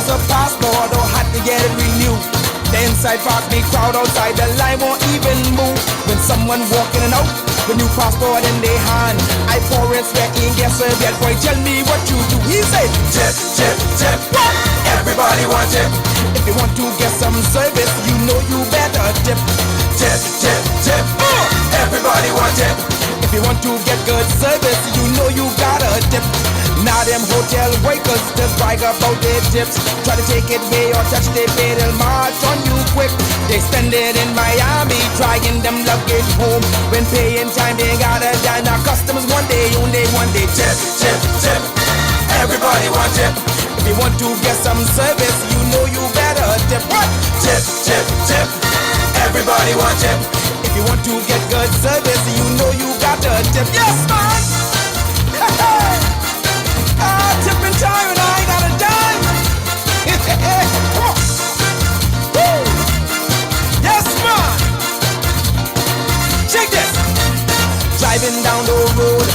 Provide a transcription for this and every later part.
was a passport or had to get it renewed. The inside park, the crowd outside, the line won't even move. When someone walking and out, the new passport in their hand, I pour in sweat, ain't get served yet. Boy, tell me what you do. He said, tip, tip, tip. What? Everybody want tip. If you want to get some service, you know you better tip. Tip, tip, tip. Everybody want tip. If you want to get good service, you know you gotta tip. Now them hotel workers just brag about their tips. Try to take it away or touch their pay, they'll march on you quick. They spend it in Miami, trying them luggage home. When paying time, they gotta die. Now customers one day, only one day. Tip, tip, tip. Everybody want tip. If you want to get some service, you know you better tip. What? Tip, tip, tip. Everybody want tip. If you want to get good service, you know you gotta tip. Yes, man. Tipping time and I ain't got a dime. Woo. Yes, man. Check this. Driving down the road,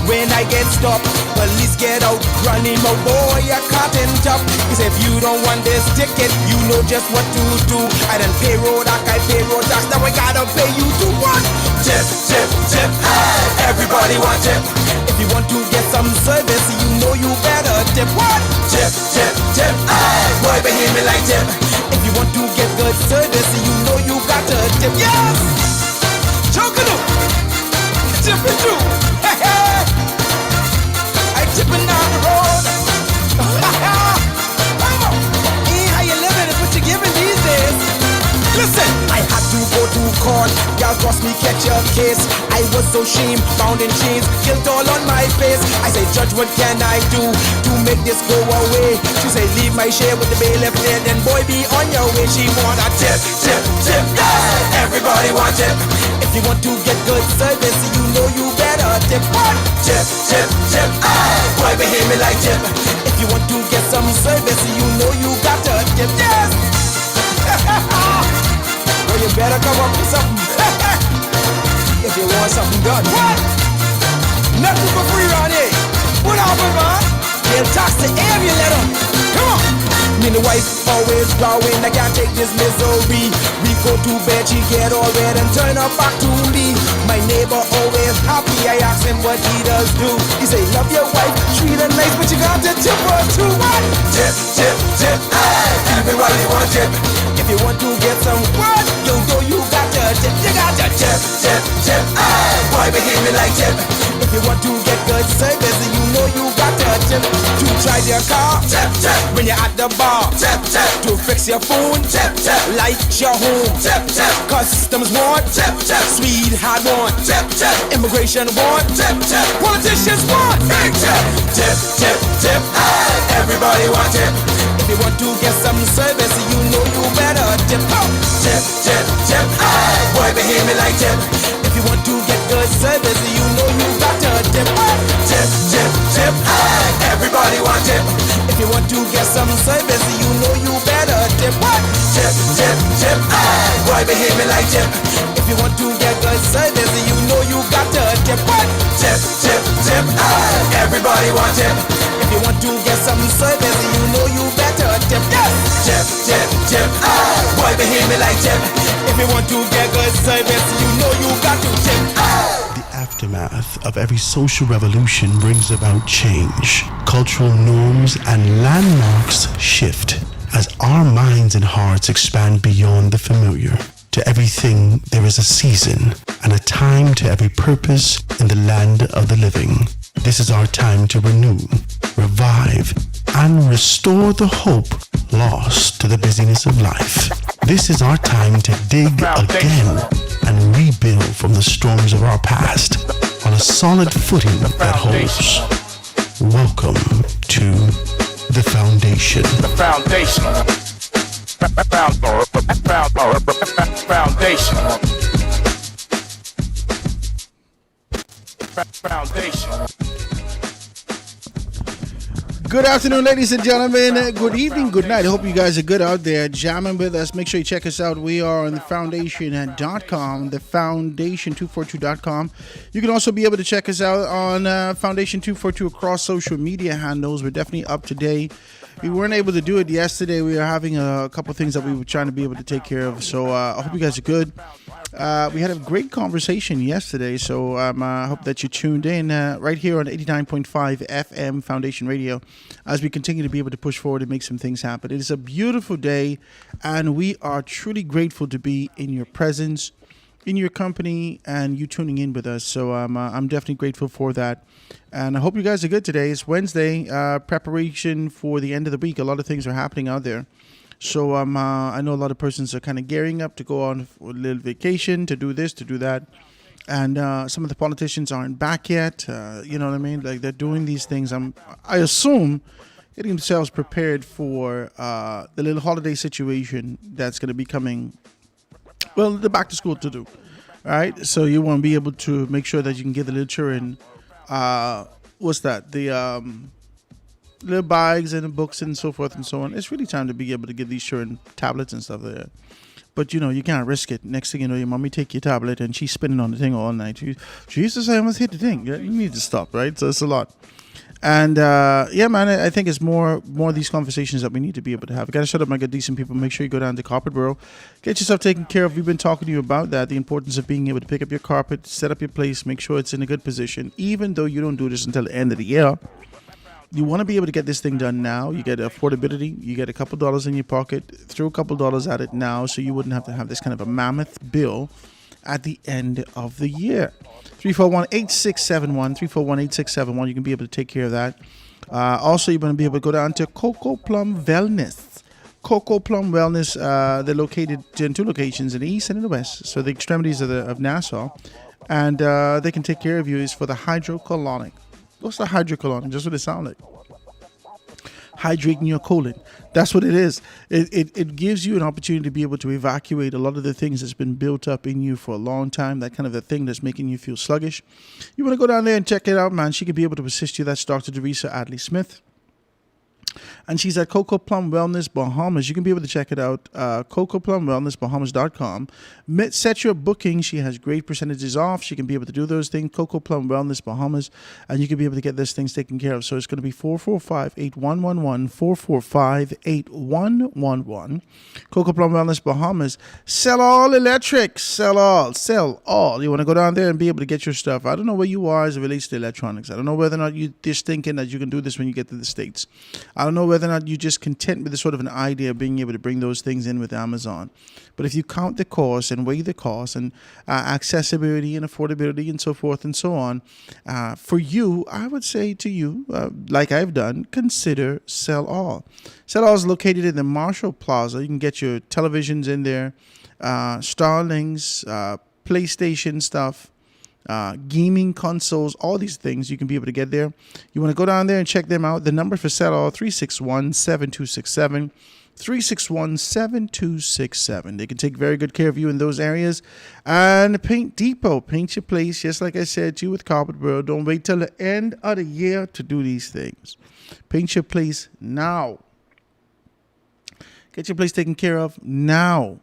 when I get stopped, police get out, running my boy, a cotton top. He said, if you don't want this ticket, you know just what to do. I done pay road tax, I pay road tax, now I gotta pay you to what? Tip, tip, tip. Everybody want tip. If you want to get some service, you know you better tip. What? Tip, tip, tip. Boy, behave me like tip. If you want to get good service, you know you gotta tip. Yes! Chocolate. Tipping too. I tipping down the road. How you living is what you giving these days. Listen, I had to go to court. Y'all cross me, catch your case. I was so shamed, bound in chains, guilt all on my face. I say, judge, what can I do to make this go away? She say, leave my share with the bailiff there, then boy, be on your way. She want a tip, tip, tip. Yeah! Everybody want tip. If you want to get good service, you know you better tip. What? Tip, tip, tip. Boy, behave me like tip. If you want to get some service, you know you gotta tip. Yes! Well, you better come up with something. If you want something done. What? Nothing for free around here. What happened, man? They'll tax the air you let them. Come on. Me and the wife always growing. I can't take this misery. We go to bed, she get all red and turn her back to me. My neighbor always happy. I ask him what he does do. He say, love your wife, treat her nice, but you got to tip her too. What? Tip, tip, tip. Everybody want tip. If you want to get some what? You know you got to tip. You got to tip, tip, tip. Boy, behave me like tip. If you want to get good service, you know you got to tip. To drive your car, tip, tip. When you're at the bar, tip, tip. To fix your phone, tip, tip. Light your home, tip, tip. Customs want, tip, tip. Sweetheart want, tip, tip. Immigration want, tip, tip. Politicians want, big tip, tip, tip, tip. Everybody want tip. If you want to get some service, you know you better tip. Tip, tip, tip. Boy, behave me like tip. If you want to get good service, you know you got to tip. Tip, tip, tip. Everybody want tip. If you want to get some service, you know you better tip. Tip, tip, tip. Boy, behave me like tip. If you want to get good service, you know you got to tip. Tip, tip, tip. Everybody want tip. If you want to get some service, you know you better tip. Yes. Tip, tip, tip. Boy, behave me like tip. If you want to get good service, you know you got to tip. The aftermath of every social revolution brings about change. Cultural norms and landmarks shift as our minds and hearts expand beyond the familiar. To everything there is a season and a time to every purpose in the land of the living. This is our time to renew, revive, and restore the hope lost to the busyness of life. This is our time to dig again and rebuild from the storms of our past on a solid footing that holds. Welcome to The Foundation. The Foundation. Foundation. Good afternoon, ladies and gentlemen. Good evening, good night. I hope you guys are good out there jamming with us. Make sure you check us out. We are on thefoundation.com, thefoundation242.com. You can also be able to check us out on Foundation242 across social media handles. We're definitely up to date We weren't able to do it yesterday. We were having a couple things that we were trying to be able to take care of. So I hope you guys are good. We had a great conversation yesterday. So I hope that you tuned in right here on 89.5 FM Foundation Radio as we continue to be able to push forward and make some things happen. It is a beautiful day, and we are truly grateful to be in your presence, in your company, and you tuning in with us. So I'm definitely grateful for that. And I hope you guys are good today. It's Wednesday, preparation for the end of the week. A lot of things are happening out there. So I know a lot of persons are kind of gearing up to go on a little vacation, to do this, to do that. And some of the politicians aren't back yet. You know what I mean? Like, they're doing these things. I assume getting themselves prepared for the little holiday situation that's going to be coming. Well, the back to school to do, right? So you want to be able to make sure that you can give the little children, what's that? The little bags and the books and so forth and so on. It's really time to be able to give these children tablets and stuff like that. But, you know, you can't risk it. Next thing you know, your mommy take your tablet and she's spinning on the thing all night. She used to say, I must hit the thing. You need to stop, right? So it's a lot. And yeah, man, I think it's more of these conversations that we need to be able to have. We got to shut up, my good, decent people. Make sure you go down to Carpet Borough. Get yourself taken care of. We've been talking to you about that, the importance of being able to pick up your carpet, set up your place, make sure it's in a good position, even though you don't do this until the end of the year. You want to be able to get this thing done now. You get affordability. You get a couple dollars in your pocket. Throw a couple dollars at it now so you wouldn't have to have this kind of a mammoth bill at the end of the year. 341-8671, 341-8671. You can be able to take care of that. Also, you're going to be able to go down to Coco Plum Wellness. Coco Plum Wellness, they're located in two locations, in the east and in the west. So the extremities of Nassau. And they can take care of you. Is for the hydrocolonic. What's the hydrocolonic? Just what it sounds like. Hydrating your colon. That's what it is. It gives you an opportunity to be able to evacuate a lot of the things that's been built up in you for a long time, that kind of a thing that's making you feel sluggish. You want to go down there and check it out, man. She could be able to assist you. That's Dr. Teresa Adley Smith. And she's at Coco Plum Wellness Bahamas. You can be able to check it out. CocoPlumWellnessBahamas.com. Set your booking. She has great percentages off. She can be able to do those things. Coco Plum Wellness Bahamas. And you can be able to get those things taken care of. So it's going to be 445-8111. 445-8111. Coco Plum Wellness Bahamas. Sell all electric. Sell all. You want to go down there and be able to get your stuff. I don't know where you are as it relates to electronics. I don't know whether or not you're just thinking that you can do this when you get to the States. I don't know whether or not you're just content with the sort of an idea of being able to bring those things in with Amazon. But if you count the cost and weigh the cost and accessibility and affordability and so forth and so on, for you, I would say to you, like I've done, consider Sell All. Sell All is located in the Marshall Plaza. You can get your televisions in there, Starlings, PlayStation stuff, gaming consoles, all these things you can be able to get there. You want to go down there and check them out. The number for Sell All, 361-7267. 361-7267. They can take very good care of you in those areas. And Paint Depot. Paint your place, just like I said to you with Carpet Borough. Don't wait till the end of the year to do these things. Paint your place now. Get your place taken care of now.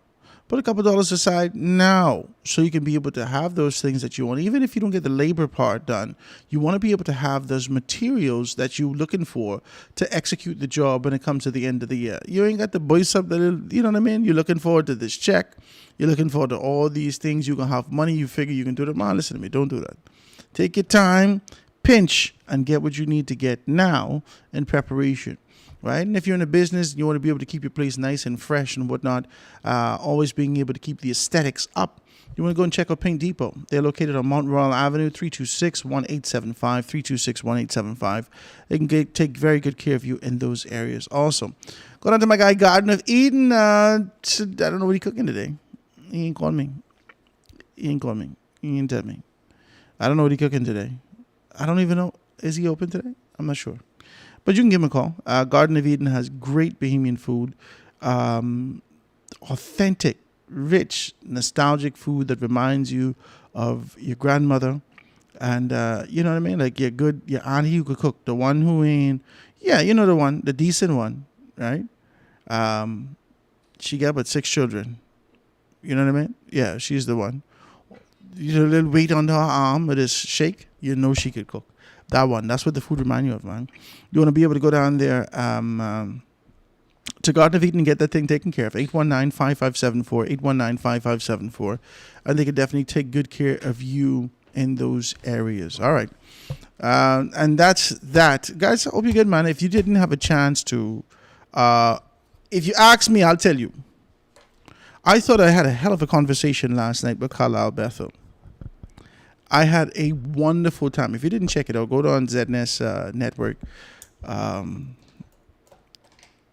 Put a couple dollars aside now so you can be able to have those things that you want. Even if you don't get the labor part done, you want to be able to have those materials that you're looking for to execute the job when it comes to the end of the year. You ain't got to voice up the little, you know what I mean? You're looking forward to this check. You're looking forward to all these things. You're going to have money. You figure you can do them. Man, listen to me. Don't do that. Take your time, pinch, and get what you need to get now in preparation. Right? And if you're in a business, you want to be able to keep your place nice and fresh and whatnot, always being able to keep the aesthetics up, you want to go and check out Paint Depot. They're located on Mount Royal Avenue, 326-1875, 326-1875. They can take very good care of you in those areas also. Go down to my guy, Garden of Eden. I don't know what he's cooking today. He ain't called me. He ain't tell me. I don't know what he's cooking today. I don't even know. Is he open today? I'm not sure. But you can give him a call. Garden of Eden has great Bahamian food, authentic, rich, nostalgic food that reminds you of your grandmother. And you know what I mean? Like your auntie who could cook, the one who ain't, yeah, you know the one, the decent one, right? She got about 6 children. You know what I mean? Yeah, she's the one. You know, a little weight on her arm with this shake, you know she could cook. That one. That's what the food reminds you of, man. You want to be able to go down there to Garden of Eden, get that thing taken care of. 819-5574, 819-5574. And they can definitely take good care of you in those areas. All right. And that's that. Guys, I hope you're good, man. If you didn't have a chance to, if you ask me, I'll tell you. I thought I had a hell of a conversation last night with Carlisle Bethel. I had a wonderful time. If you didn't check it out, go to on ZNS Network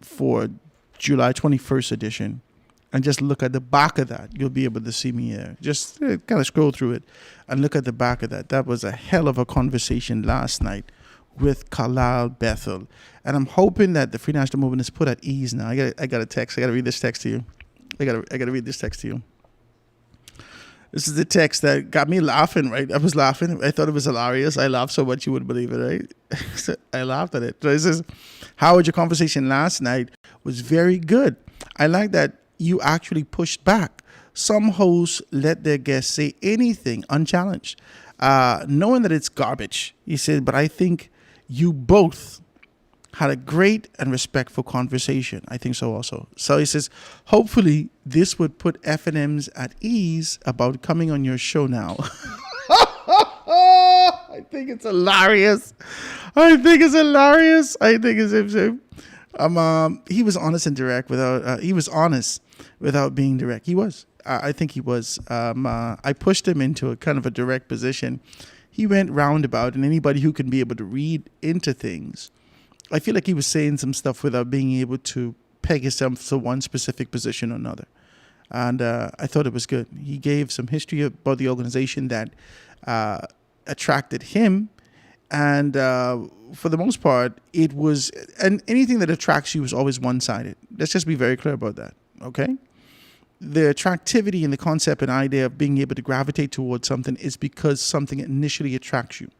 for July 21st edition and just look at the back of that. You'll be able to see me there. Just kind of scroll through it and look at the back of that. That was a hell of a conversation last night with Carlisle Bethel. And I'm hoping that the Free National Movement is put at ease now. I got a text. I got to read this text to you. I gotta read this text to you. This is the text that got me laughing, right? I was laughing. I thought it was hilarious. I laughed so much you wouldn't believe it, right? So I laughed at it. So it says, Howard, your conversation last night was very good. I like that you actually pushed back. Some hosts let their guests say anything unchallenged, knowing that it's garbage. He said, but I think you both had a great and respectful conversation. I think so also. So he says, hopefully this would put FNMs at ease about coming on your show now. I think it's hilarious. He was honest and direct without being direct. He was. I think he was. I pushed him into a kind of a direct position. He went roundabout, and anybody who can be able to read into things, I feel like he was saying some stuff without being able to peg himself to one specific position or another. And I thought it was good. He gave some history about the organization that attracted him. And for the most part, it was, and anything that attracts you is always one-sided. Let's just be very clear about that, okay? The attractivity and the concept and idea of being able to gravitate towards something is because something initially attracts you.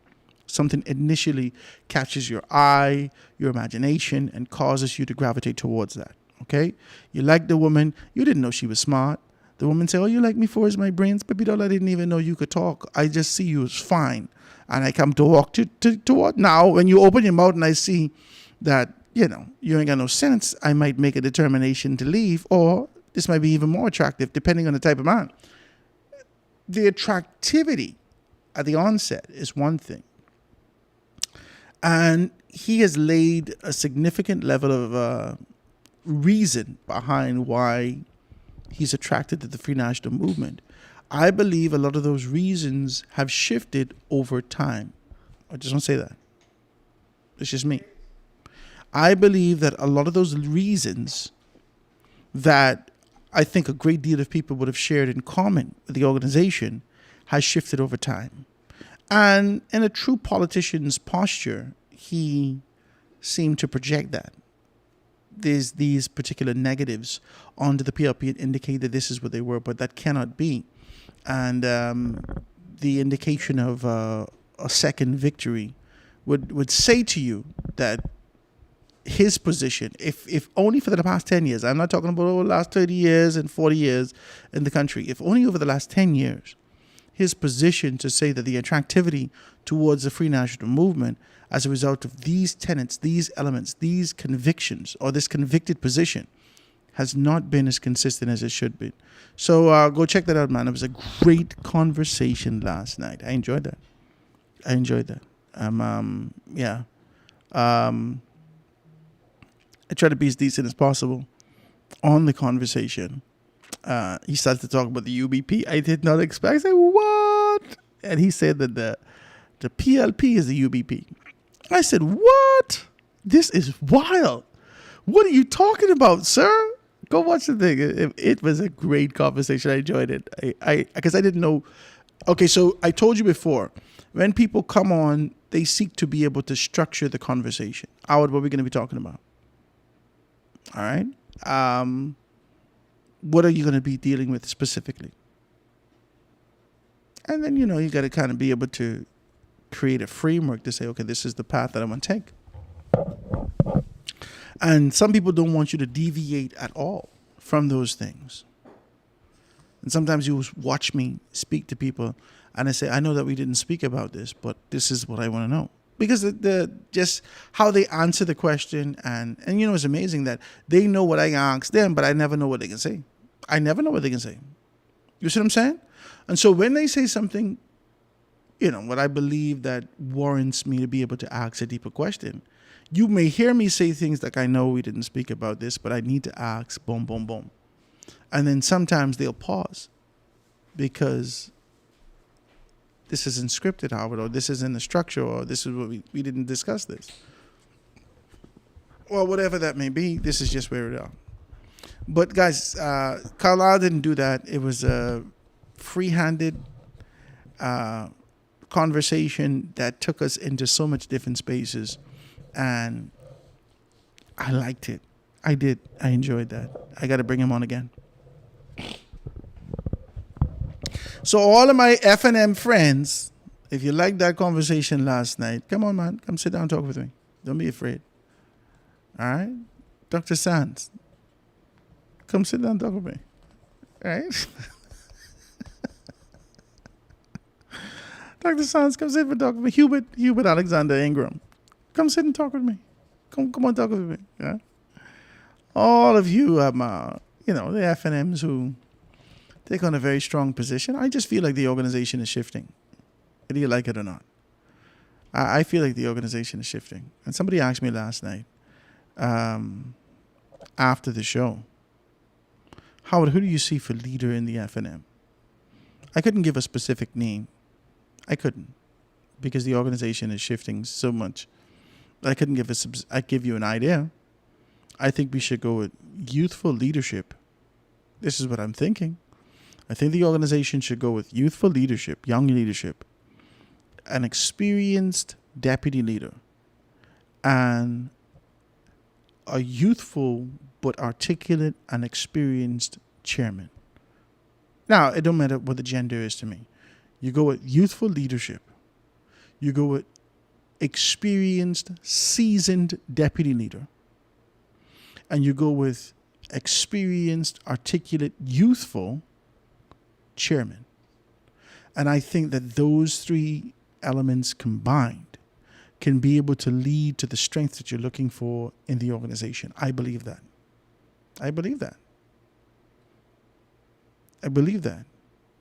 Something initially catches your eye, your imagination, and causes you to gravitate towards that, okay? You like the woman. You didn't know she was smart. The woman said, oh, you like me for is my brains? Baby doll, I didn't even know you could talk. I just see you as fine. And I come to walk toward. Now, when you open your mouth and I see that, you ain't got no sense, I might make a determination to leave, or this might be even more attractive, depending on the type of man. The attractivity at the onset is one thing. And he has laid a significant level of reason behind why he's attracted to the Free National Movement. I believe a lot of those reasons have shifted over time. I just want to say that. It's just me. I believe that a lot of those reasons that I think a great deal of people would have shared in common with the organization has shifted over time. And in a true politician's posture, he seemed to project that. There's these particular negatives onto the PLP and indicate that this is what they were, but that cannot be. And the indication of a second victory would say to you that his position, if only for the past 10 years, I'm not talking about the last 30 years and 40 years in the country, if only over the last 10 years, his position to say that the attractivity towards the Free National Movement as a result of these tenets, these elements, these convictions, or this convicted position has not been as consistent as it should be. So go check that out, man. It was a great conversation last night. I enjoyed that. I try to be as decent as possible on the conversation. He started to talk about the UBP. I did not expect. I said, what? And he said that the PLP is the UBP. I said, what? This is wild. What are you talking about, sir? Go watch the thing. It was a great conversation. I enjoyed it. Because I didn't know. Okay, so I told you before, when people come on, they seek to be able to structure the conversation. Howard, what are we going to be talking about? All right. What are you going to be dealing with specifically? And then, you got to kind of be able to create a framework to say, okay, this is the path that I want to take. And some people don't want you to deviate at all from those things. And sometimes you watch me speak to people and I say, I know that we didn't speak about this, but this is what I want to know. because the just how they answer the question, and it's amazing that they know what I ask them, but I never know what they can say. I never know what they can say. You see what I'm saying? And so when they say something, what I believe that warrants me to be able to ask a deeper question, you may hear me say things like, I know we didn't speak about this, but I need to ask, boom, boom, boom. And then sometimes they'll pause because this isn't scripted, Howard, or this isn't the structure, or this is what we didn't discuss this. Or whatever that may be, this is just where we are. But guys, Carlisle didn't do that. It was a free-handed conversation that took us into so much different spaces, and I liked it. I did. I enjoyed that. I got to bring him on again. So all of my F&M friends, if you liked that conversation last night, come on, man. Come sit down and talk with me. Don't be afraid. All right? Dr. Sands, come sit down and talk with me. All right? Dr. Sands, come sit and talk with me. Hubert Alexander Ingram, come sit and talk with me. Come on, talk with me. Yeah? All of you, the F&Ms who take on a very strong position. I just feel like the organization is shifting, whether you like it or not. I feel like the organization is shifting. And somebody asked me last night, after the show, Howard, who do you see for leader in the F&M? I couldn't give a specific name. I couldn't, because the organization is shifting so much. I couldn't I'd give you an idea. I think we should go with youthful leadership. This is what I'm thinking. I think the organization should go with youthful leadership, young leadership, an experienced deputy leader, and a youthful but articulate and experienced chairman. Now, it don't matter what the gender is to me. You go with youthful leadership. You go with experienced, seasoned deputy leader. And you go with experienced, articulate, youthful chairman. And I think that those three elements combined can be able to lead to the strength that you're looking for in the organization. I believe that. I believe that. I believe that.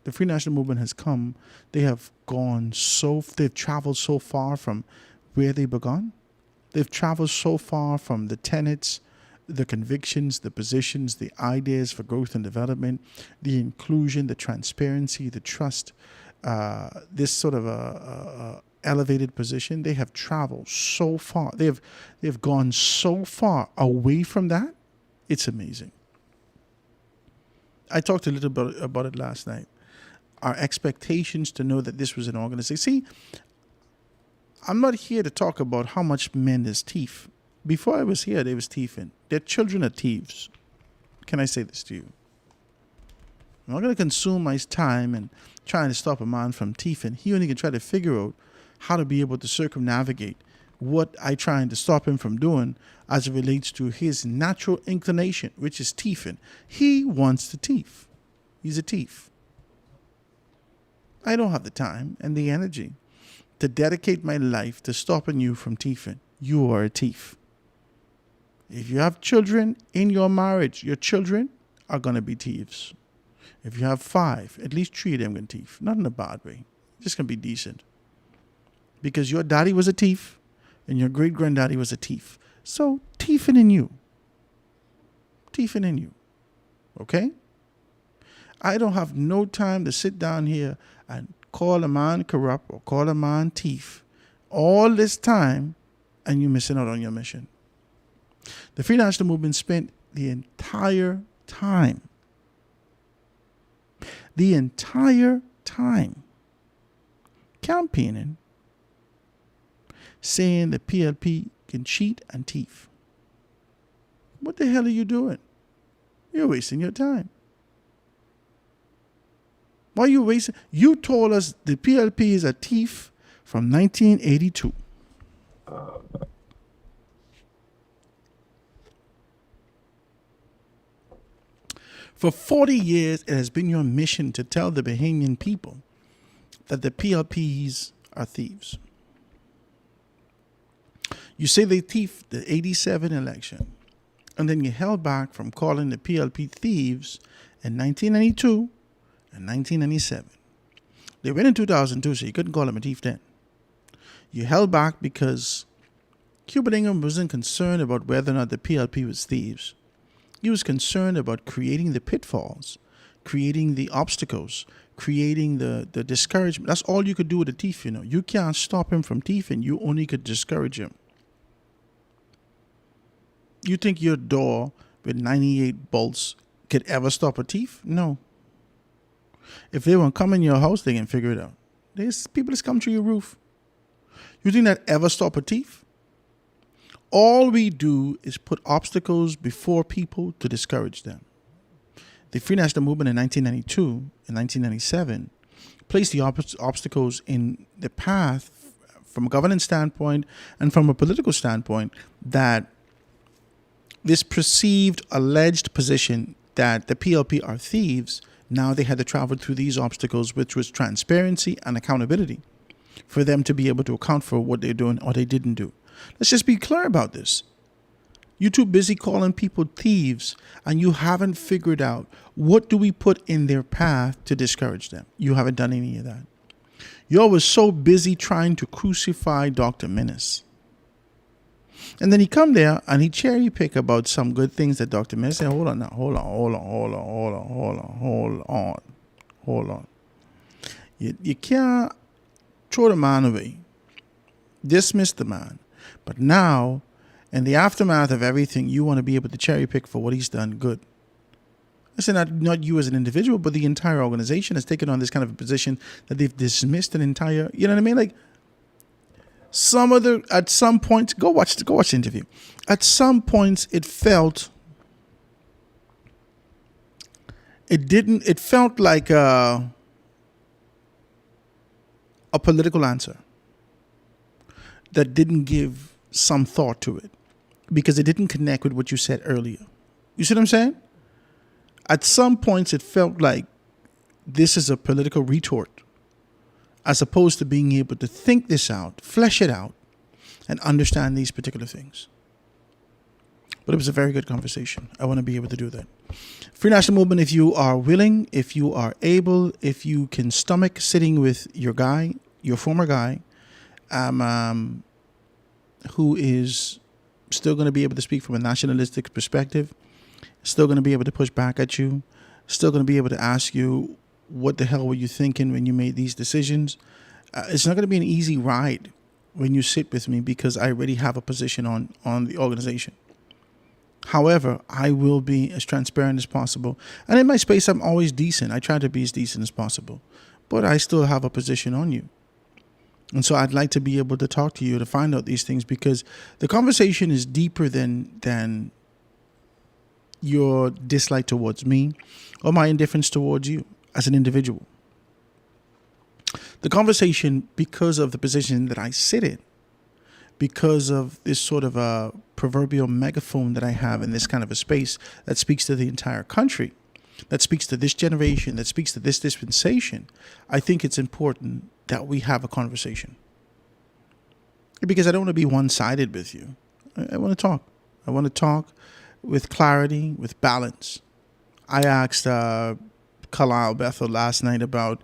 The Free National Movement has come. They've traveled so far from where they began. They've traveled so far from the tenets, the convictions, the positions, the ideas for growth and development, the inclusion, the transparency, the trust, this sort of a elevated position. They have traveled so far. They've gone so far away from that. It's amazing. I talked a little bit about it last night. Our expectations to know that this was an organization. See, I'm not here to talk about how much men is thief. Before I was here, they was thieving. Their children are thieves. Can I say this to you? I'm not going to consume my time and trying to stop a man from thieving. He only can try to figure out how to be able to circumnavigate what I trying to stop him from doing as it relates to his natural inclination, which is thieving. He wants to thief. He's a thief. I don't have the time and the energy to dedicate my life to stopping you from thieving. You are a thief. If you have children in your marriage, your children are going to be thieves. If you have 5, at least 3 of them going to thief. Not in a bad way. Just going to be decent. Because your daddy was a thief and your great-granddaddy was a thief. So, thieving in you. Thieving in you. Okay? I don't have no time to sit down here and call a man corrupt or call a man thief. All this time, and you're missing out on your mission. The Free National Movement spent the entire time campaigning, saying the PLP can cheat and thief. What the hell are you doing? You're wasting your time. Why are you wasting? You told us the PLP is a thief from 1982. For 40 years, it has been your mission to tell the Bahamian people that the PLPs are thieves. You say they thieved the 87 election, and then you held back from calling the PLP thieves in 1992 and 1997. They went in 2002, so you couldn't call them a thief then. You held back because Cuba Ingham wasn't concerned about whether or not the PLP was thieves. He was concerned about creating the pitfalls, creating the obstacles, creating the discouragement. That's all you could do with a thief, you know. You can't stop him from thieving. You only could discourage him. You think your door with 98 bolts could ever stop a thief? No. If they won't come in your house, they can figure it out. There's people that's come through your roof. You think that ever stop a thief? All we do is put obstacles before people to discourage them. The Free National Movement in 1992 and 1997 placed the obstacles in the path from a governance standpoint and from a political standpoint that this perceived alleged position that the PLP are thieves, now they had to travel through these obstacles, which was transparency and accountability for them to be able to account for what they're doing or they didn't do. Let's just be clear about this. You're too busy calling people thieves and you haven't figured out what do we put in their path to discourage them. You haven't done any of that. You was so busy trying to crucify Dr. Menace. And then he come there and he cherry pick about some good things that Dr. Menace said. Hold on. You can't throw the man away, dismiss the man. But now, in the aftermath of everything, you want to be able to cherry pick for what he's done good. I said not you as an individual, but the entire organization has taken on this kind of a position that they've dismissed an entire, you know what I mean? Like, at some point, go watch the interview. At some points, it felt like a political answer that didn't give some thought to it because it didn't connect with what you said earlier. You see what I'm saying? At some points, it felt like this is a political retort as opposed to being able to think this out, flesh it out, and understand these particular things. But it was a very good conversation. I want to be able to do that. Free National Movement, if you are willing, if you are able, if you can stomach sitting with your guy, your former guy, who is still going to be able to speak from a nationalistic perspective, still going to be able to push back at you, still going to be able to ask you, what the hell were you thinking when you made these decisions? It's not going to be an easy ride when you sit with me because I already have a position on the organization. However, I will be as transparent as possible. And in my space, I'm always decent. I try to be as decent as possible. But I still have a position on you. And so I'd like to be able to talk to you to find out these things because the conversation is deeper than your dislike towards me or my indifference towards you as an individual. The conversation, because of the position that I sit in, because of this sort of a proverbial megaphone that I have in this kind of a space that speaks to the entire country, that speaks to this generation, that speaks to this dispensation, I think it's important that we have a conversation. Because I don't want to be one-sided with you. I want to talk. I want to talk with clarity, with balance. I asked Kalal Bethel last night about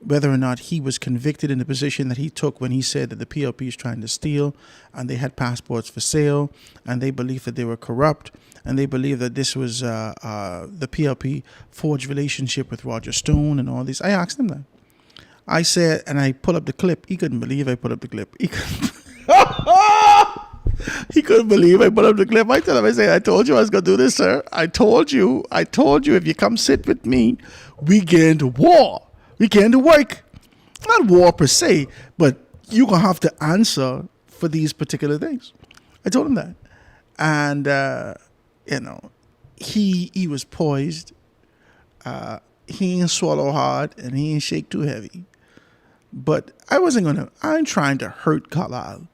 whether or not he was convicted in the position that he took when he said that the PLP is trying to steal and they had passports for sale and they believed that they were corrupt and they believed that this was the PLP forged relationship with Roger Stone and all this. I asked him that. I said, and I pull up the clip. He couldn't believe I put up the clip. He couldn't believe I put up the clip. I tell him, I say, I told you I was going to do this, sir. I told you, if you come sit with me, we get into war. We get into work. Not war per se, but you're going to have to answer for these particular things. I told him that. And, he was poised. He ain't swallow hard and he ain't shake too heavy. But I ain't trying to hurt Kalal.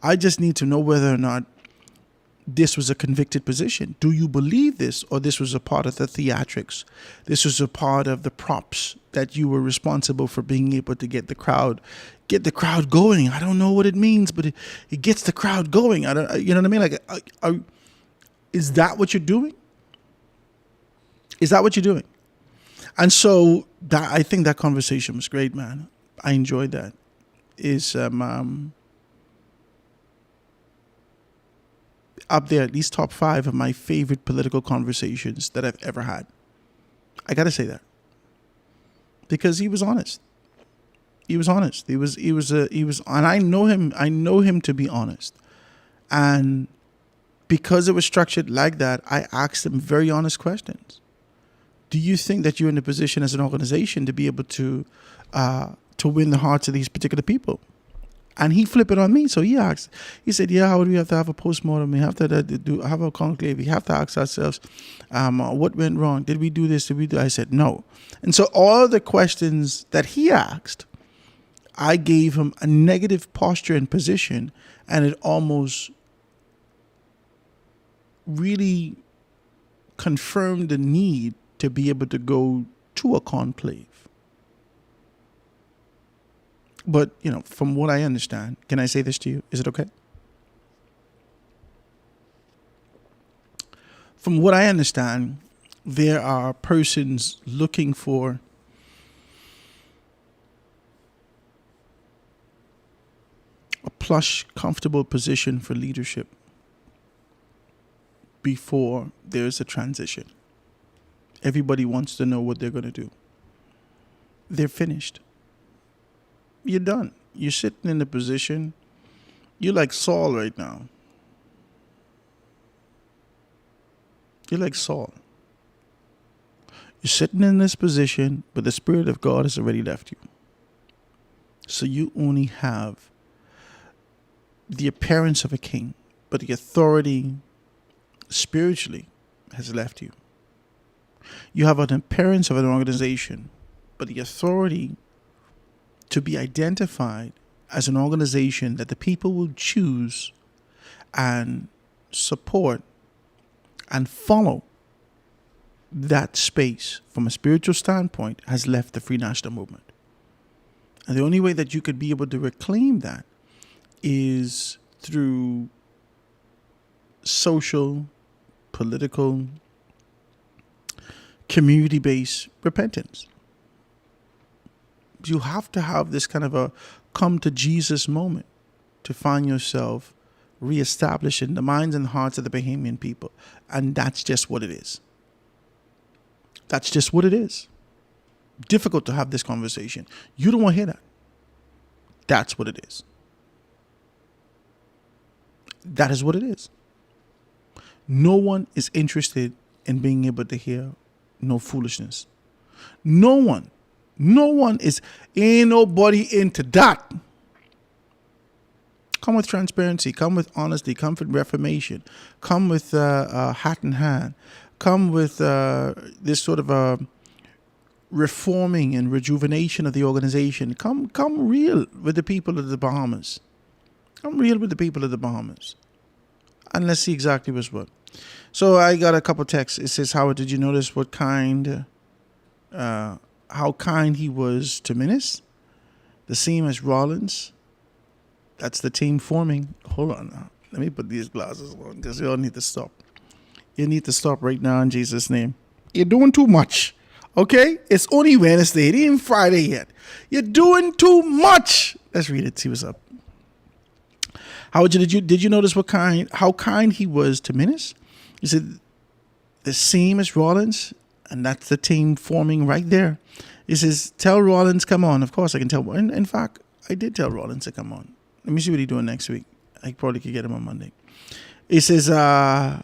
I just need to know whether or not this was a convicted position. Do you believe this, or this was a part of the theatrics? This was a part of the props that you were responsible for being able to get the crowd going. I don't know what it means, but it gets the crowd going. I don't, you know what I mean? Like, is that what you're doing? Is that what you're doing? And so I think that conversation was great, man. I enjoyed that. Is up there, at least top 5 of my favorite political conversations that I've ever had. I got to say that. Because he was honest. He was honest. He was, and I know him to be honest. And because it was structured like that, I asked him very honest questions. Do you think that you're in a position as an organization to be able to win the hearts of these particular people? And he flipped it on me. So he asked, he said, yeah, how would we have to have a postmortem? We have to have a conclave. We have to ask ourselves, what went wrong? Did we do this? Did we do? I said, no. And so all the questions that he asked, I gave him a negative posture and position, and it almost really confirmed the need to be able to go to a conclave. But, from what I understand, can I say this to you? Is it okay? From what I understand, there are persons looking for a plush, comfortable position for leadership before there's a transition. Everybody wants to know what they're going to do. They're finished. You're done. You're sitting in the position. You're like Saul right now. You're like Saul. You're sitting in this position, but the Spirit of God has already left you. So you only have the appearance of a king, but the authority spiritually has left you. You have an appearance of an organization, but the authority to be identified as an organization that the people will choose and support and follow that space from a spiritual standpoint has left the Free National Movement. And the only way that you could be able to reclaim that is through social, political, community-based repentance. You have to have this kind of a come to Jesus moment to find yourself reestablished in the minds and hearts of the Bahamian people. And that's just what it is. That's just what it is. Difficult to have this conversation. You don't want to hear that. That's what it is. That is what it is. No one is interested in being able to hear no foolishness. No one is, ain't nobody into that. Come with transparency, come with honesty, come with reformation, come with hat in hand, come with this sort of reforming and rejuvenation of the organization. Come real with the people of the Bahamas. Come real with the people of the Bahamas. And let's see exactly what's what. So I got a couple texts. It says, Howard, did you notice how kind he was to Minnis? The same as Rollins. That's the team forming. Hold on now. Let me put these glasses on because you all need to stop. You need to stop right now in Jesus' name. You're doing too much. Okay? It's only Wednesday. It ain't Friday yet. You're doing too much. Let's read it. See what's up. Howard, did you notice how kind he was to Minnis? He said the same as Rollins, and that's the team forming right there. He says, tell Rollins, come on. Of course, I can tell. In fact, I did tell Rollins to come on. Let me see what he's doing next week. I probably could get him on Monday. He says, I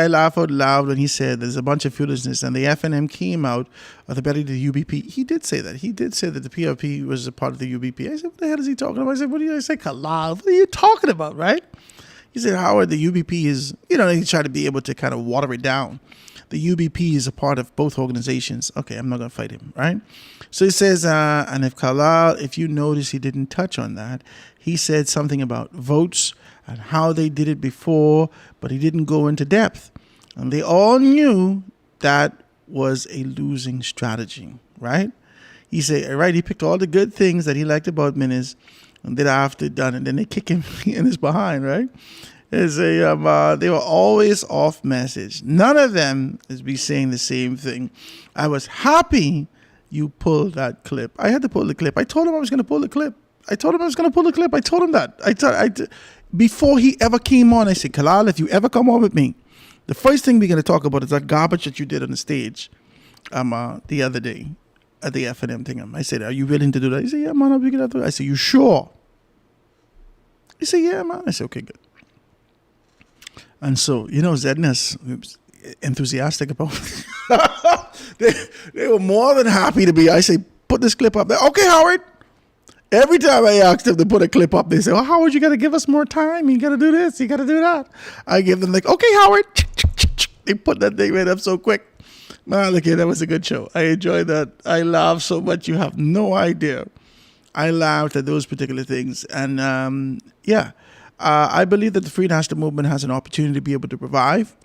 laugh out loud when he said there's a bunch of foolishness and the FNM came out of the belly of the UBP. He did say that. He did say that the PRP was a part of the UBP. I said, what the hell is he talking about? I said, Kalal, what are you talking about, right? He said, Howard, the UBP is, he tried to be able to kind of water it down. The UBP is a part of both organizations. Okay, I'm not going to fight him, right? So he says, and if you notice, he didn't touch on that. He said something about votes and how they did it before, but he didn't go into depth. And they all knew that was a losing strategy, right? He said, right, he picked all the good things that he liked about Minis and then after done, and then they kick him in his behind, right? They say they were always off message. None of them is be saying the same thing. I was happy you pulled that clip. I had to pull the clip. I told him I was going to pull the clip. I told him that. Before he ever came on, I said, Kalal, if you ever come on with me, the first thing we're going to talk about is that garbage that you did on the stage the other day at the F&M thing. I said, are you willing to do that? He said, yeah, man, I'll be good at that. I said, you sure? He said, yeah, man. I said, okay, good. And so, Zedness was enthusiastic about it. They were more than happy to be. I say, put this clip up there. Okay, Howard. Every time I asked them to put a clip up, they say, oh, Howard, you got to give us more time. You got to do this. You got to do that. I give them okay, Howard. They put that thing right up so quick. Man, look, that was a good show. I enjoyed that. I laughed so much. You have no idea. I laughed at those particular things. And I believe that the Free National Movement has an opportunity to be able to revive,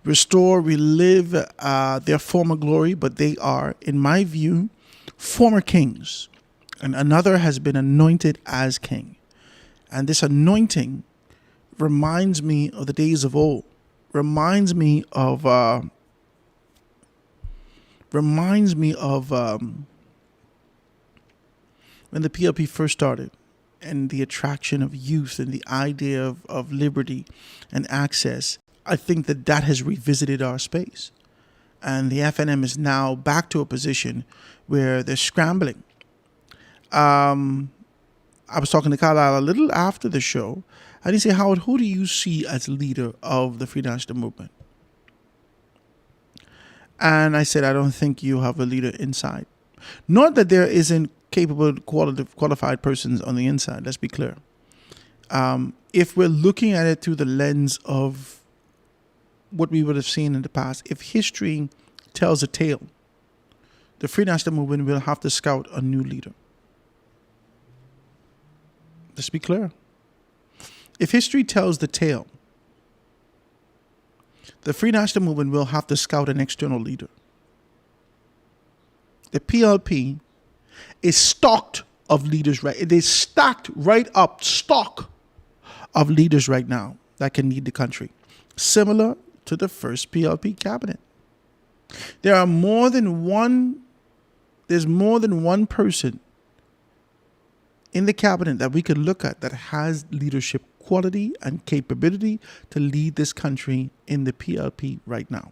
restore, relive their former glory, but they are, in my view, former kings. And another has been anointed as king. And this anointing reminds me of the days of old, reminds me of when the PLP first started, and the attraction of youth and the idea of liberty and access. I think that has revisited our space. And the FNM is now back to a position where they're scrambling. I was talking to Carlisle a little after the show, and he said, Howard, who do you see as leader of the Free National Movement? And I said, I don't think you have a leader inside. Not that there isn't capable, qualified persons on the inside. Let's be clear. If we're looking at it through the lens of what we would have seen in the past, if history tells a tale, the Free National Movement will have to scout a new leader. Let's be clear. If history tells the tale, the Free National Movement will have to scout an external leader. The PLP is stocked of leaders, right? It is stacked right up, stock of leaders right now that can lead the country. Similar to the first PLP cabinet. There's more than one person in the cabinet that we could look at that has leadership quality and capability to lead this country in the PLP right now.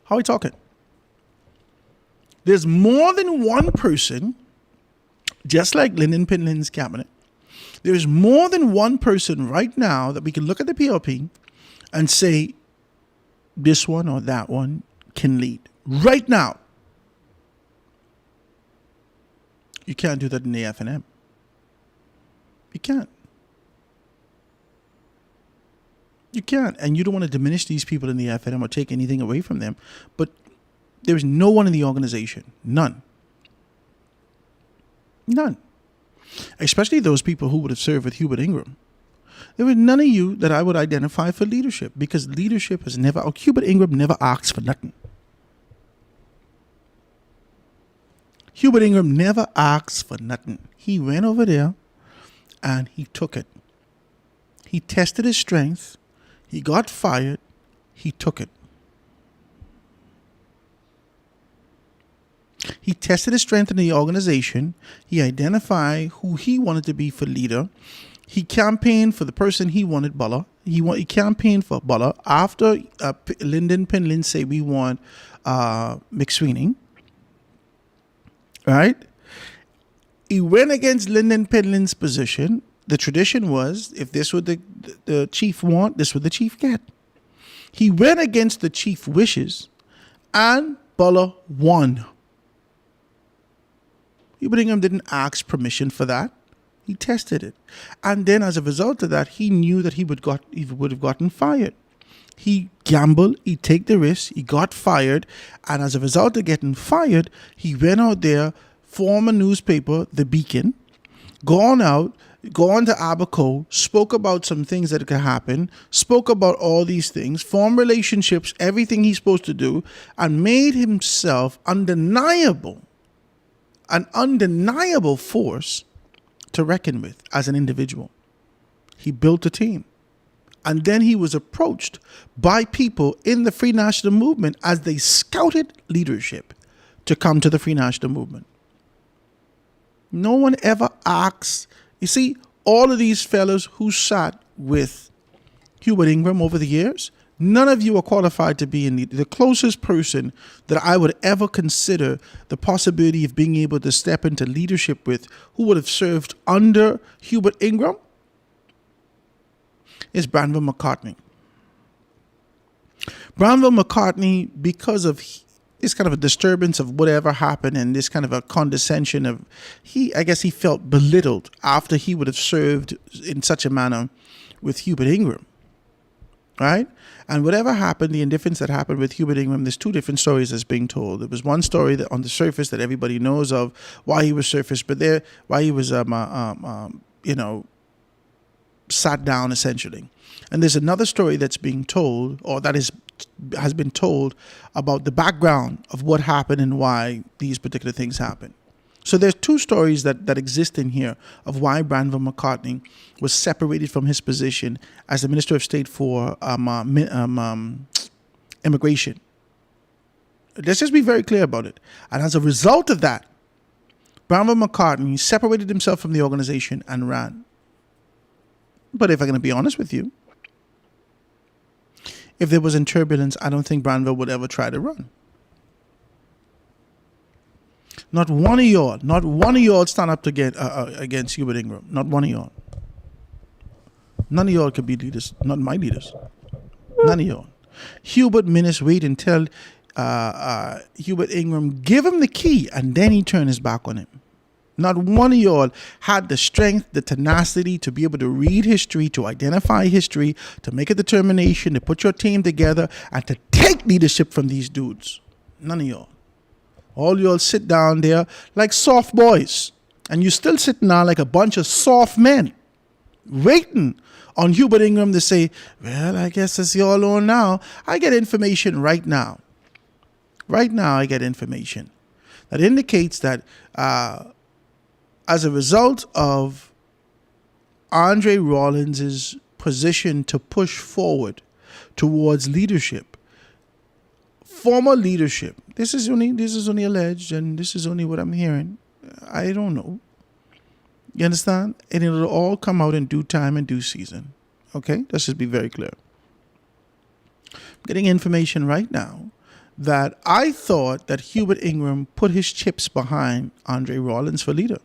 How are we talking? There's more than one person, just like Lyndon Pinlin's cabinet. There's more than one person right now that we can look at the PLP and say, this one or that one can lead. Right now. You can't do that in the FNM. You can't. You can't. And you don't want to diminish these people in the FNM or take anything away from them. But there's no one in the organization. None. None. Especially those people who would have served with Hubert Ingram. There were none of you that I would identify for leadership, because leadership has never, Hubert Ingram never asked for nothing. Hubert Ingram never asked for nothing. He went over there and he took it. He tested his strength. He got fired. He took it. He tested his strength in the organization. He identified who he wanted to be for leader. He campaigned for the person he wanted, Buller. He campaigned for Buller after Lyndon Pinlin said we want McSweeney. Right? He went against Lyndon Pinlin's position. The tradition was, if this would the chief want, this would the chief get. He went against the chief wishes, and Buller won. Hubert Ingram didn't ask permission for that. He tested it. And then as a result of that, he knew that he would have gotten fired. He gambled, he take the risk, he got fired, and as a result of getting fired, he went out there, formed a newspaper, The Beacon, gone out, go on to Abaco, spoke about some things that could happen, spoke about all these things, formed relationships, everything he's supposed to do, and made himself an undeniable force to reckon with as an individual. He built a team. And then he was approached by people in the Free National Movement as they scouted leadership to come to the Free National Movement. No one ever asks. You see, all of these fellows who sat with Hubert Ingram over the years, none of you are qualified to be in the closest person that I would ever consider the possibility of being able to step into leadership with, who would have served under Hubert Ingram, is Branville McCartney. Branville McCartney, because of this kind of a disturbance of whatever happened and this kind of a condescension of, I guess he felt belittled after he would have served in such a manner with Hubert Ingram, right? And whatever happened, the indifference that happened with Hubert Ingram, there's two different stories that's being told. There was one story that on the surface that everybody knows of, why he was surfaced, but why he was, sat down essentially. And there's another story that's being told, or that has been told, about the background of what happened and why these particular things happened. So there's two stories that exist in here of why Branville McCartney was separated from his position as the Minister of State for immigration. Let's just be very clear about it. And as a result of that, Branville McCartney separated himself from the organization and ran. But if I'm going to be honest with you, if there wasn't turbulence, I don't think Branville would ever try to run. Not one of y'all stand up to get against Hubert Ingram. Not one of y'all. None of y'all could be leaders. Not my leaders. None of y'all. Hubert Minnis wait until Hubert Ingram give him the key, and then he turned his back on him. Not one of y'all had the strength, the tenacity to be able to read history, to identify history, to make a determination, to put your team together, and to take leadership from these dudes. None of y'all. All y'all sit down there like soft boys. And you still sitting down like a bunch of soft men, waiting on Hubert Ingram to say, well, I guess it's your own now. I get information right now. Right now I get information that indicates that as a result of Andre Rawlings' position to push forward towards leadership, former leadership, this is only alleged, and this is only what I'm hearing. I don't know. You understand? And it'll all come out in due time and due season. Okay? Let's just be very clear. I'm getting information right now that I thought that Hubert Ingram put his chips behind Andre Rawlings for leader.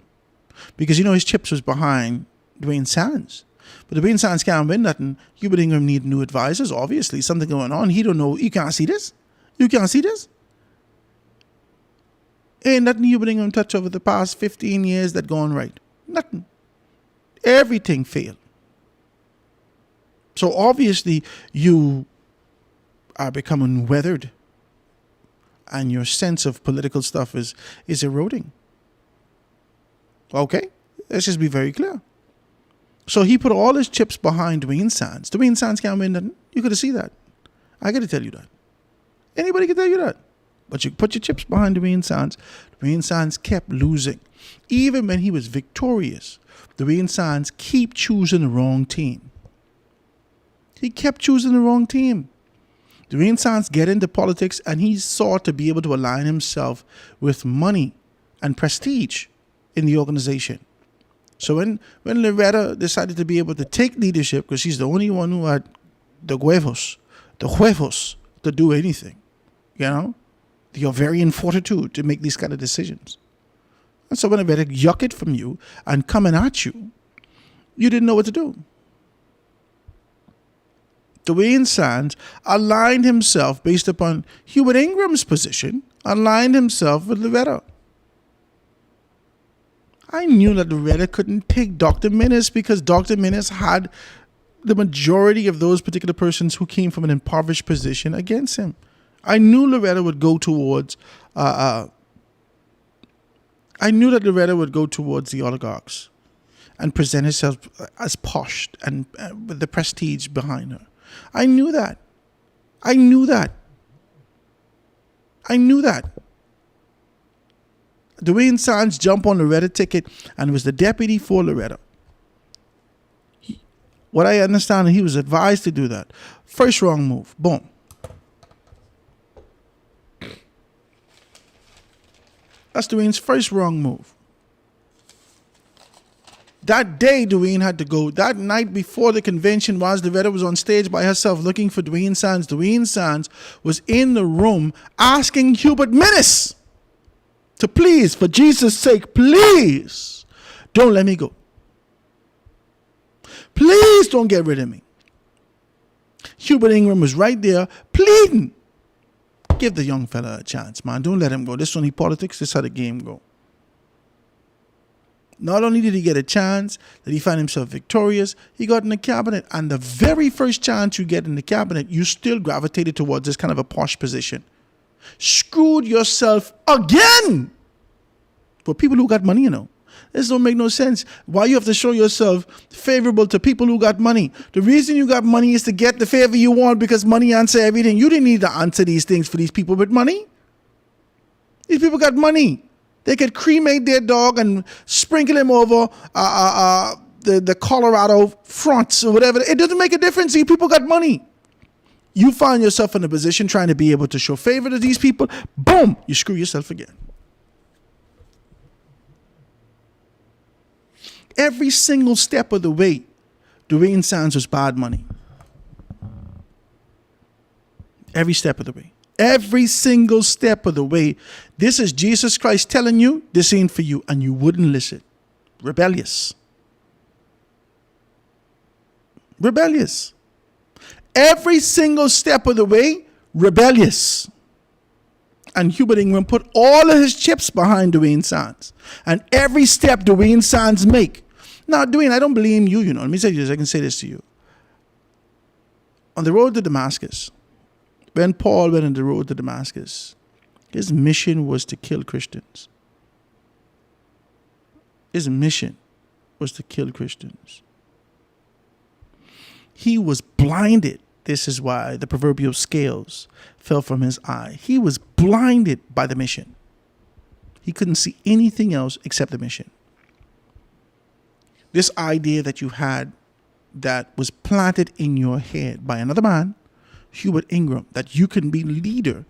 Because, his chips was behind Dwayne Sands. But Dwayne Sands can't win nothing. Hubert Ingram need new advisors, obviously. Something going on. He don't know. You can't see this? You can't see this? Ain't nothing Hubert Ingram touched over the past 15 years that gone right. Nothing. Everything failed. So obviously you are becoming weathered. And your sense of political stuff is eroding. Okay? Let's just be very clear. So he put all his chips behind Dwayne Sands. Dwayne Sands can't win nothing. You could have seen that. I got to tell you that. Anybody can tell you that. But you put your chips behind Dwayne Sands. Dwayne Sands kept losing. Even when he was victorious, Dwayne Sands kept choosing the wrong team. He kept choosing the wrong team. Dwayne Sands get into politics and he sought to be able to align himself with money and prestige in the organization. So when Loretta decided to be able to take leadership, because she's the only one who had the huevos to do anything, the ovarian fortitude to make these kind of decisions. And so when Loretta yuck it from you and coming at you, you didn't know what to do. Dwayne Sands aligned himself based upon Hubert Ingram's position, aligned himself with Loretta. I knew that Loretta couldn't take Dr. Minnis because Dr. Minnis had the majority of those particular persons who came from an impoverished position against him. I knew Loretta would go towards the oligarchs. and present herself as posh and with the prestige behind her. I knew that. I knew that. I knew that. Dwayne Sands jumped on Loretta ticket and was the deputy for Loretta. What I understand, he was advised to do that. First wrong move. Boom. That's Dwayne's first wrong move. That day, Dwayne had to go. That night before the convention, whilst Loretta was on stage by herself looking for Dwayne Sands was in the room asking Hubert Minnis to please, for Jesus' sake, please don't let me go. Please don't get rid of me. Hubert Ingram was right there pleading. Give the young fella a chance, man. Don't let him go. This is only politics. This is how the game go. Not only did he get a chance, that he found himself victorious, he got in the cabinet. And the very first chance you get in the cabinet, you still gravitated towards this kind of a posh position. Screwed yourself again. For people who got money, you know. This don't make no sense. Why you have to show yourself favorable to people who got money? The reason you got money is to get the favor you want, because money answer everything. You didn't need to answer these things for these people with money. These people got money. They could cremate their dog and sprinkle him over the Colorado fronts or whatever. It doesn't make a difference. These people got money. You find yourself in a position trying to be able to show favor to these people. Boom, you screw yourself again. Every single step of the way, Dwayne Sands was bad money. Every step of the way. Every single step of the way. This is Jesus Christ telling you, this ain't for you, and you wouldn't listen. Rebellious. Rebellious. Every single step of the way, rebellious. And Hubert Ingram put all of his chips behind Dwayne Sands. And every step Dwayne Sands make. Now, Dwayne, I don't blame you, Let me say this. I can say this to you. On the road to Damascus, when Paul went on the road to Damascus, his mission was to kill Christians. His mission was to kill Christians. He was blinded. This is why the proverbial scales fell from his eye. He was blinded by the mission. He couldn't see anything else except the mission. This idea that you had that was planted in your head by another man, Hubert Ingram, that you can be leader.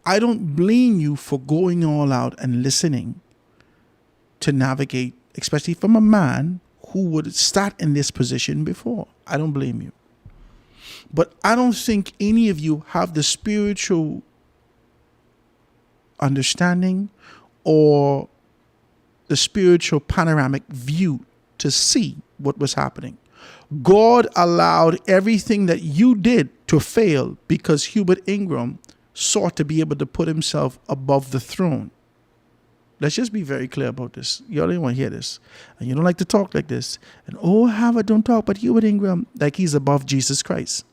I don't blame you for going all out and listening to navigate, especially from a man who would start in this position before. I don't blame you. But I don't think any of you have the spiritual understanding or the spiritual panoramic view to see what was happening. God allowed everything that you did to fail because Hubert Ingram sought to be able to put himself above the throne. Let's just be very clear about this. You don't want to hear this. And you don't like to talk like this. And Harvard don't talk, but Hubert Ingram, like he's above Jesus Christ.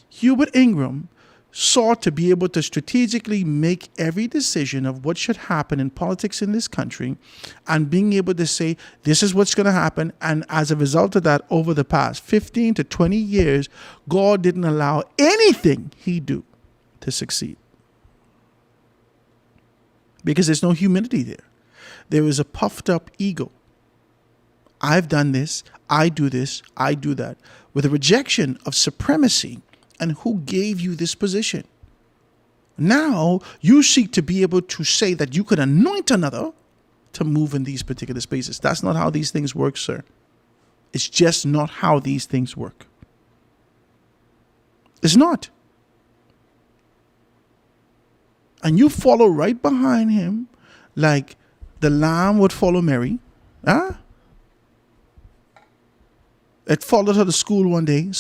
Hubert Ingram sought to be able to strategically make every decision of what should happen in politics in this country and being able to say, this is what's going to happen. And as a result of that, over the past 15 to 20 years, God didn't allow anything he do to succeed. Because there's no humility there. There is a puffed up ego. I've done this, I do that, with a rejection of supremacy. And who gave you this position? Now you seek to be able to say that you could anoint another to move in these particular spaces. That's not how these things work, sir. It's just not how these things work. It's not. And you follow right behind him like the lamb would follow Mary. Huh? It followed her to school one day.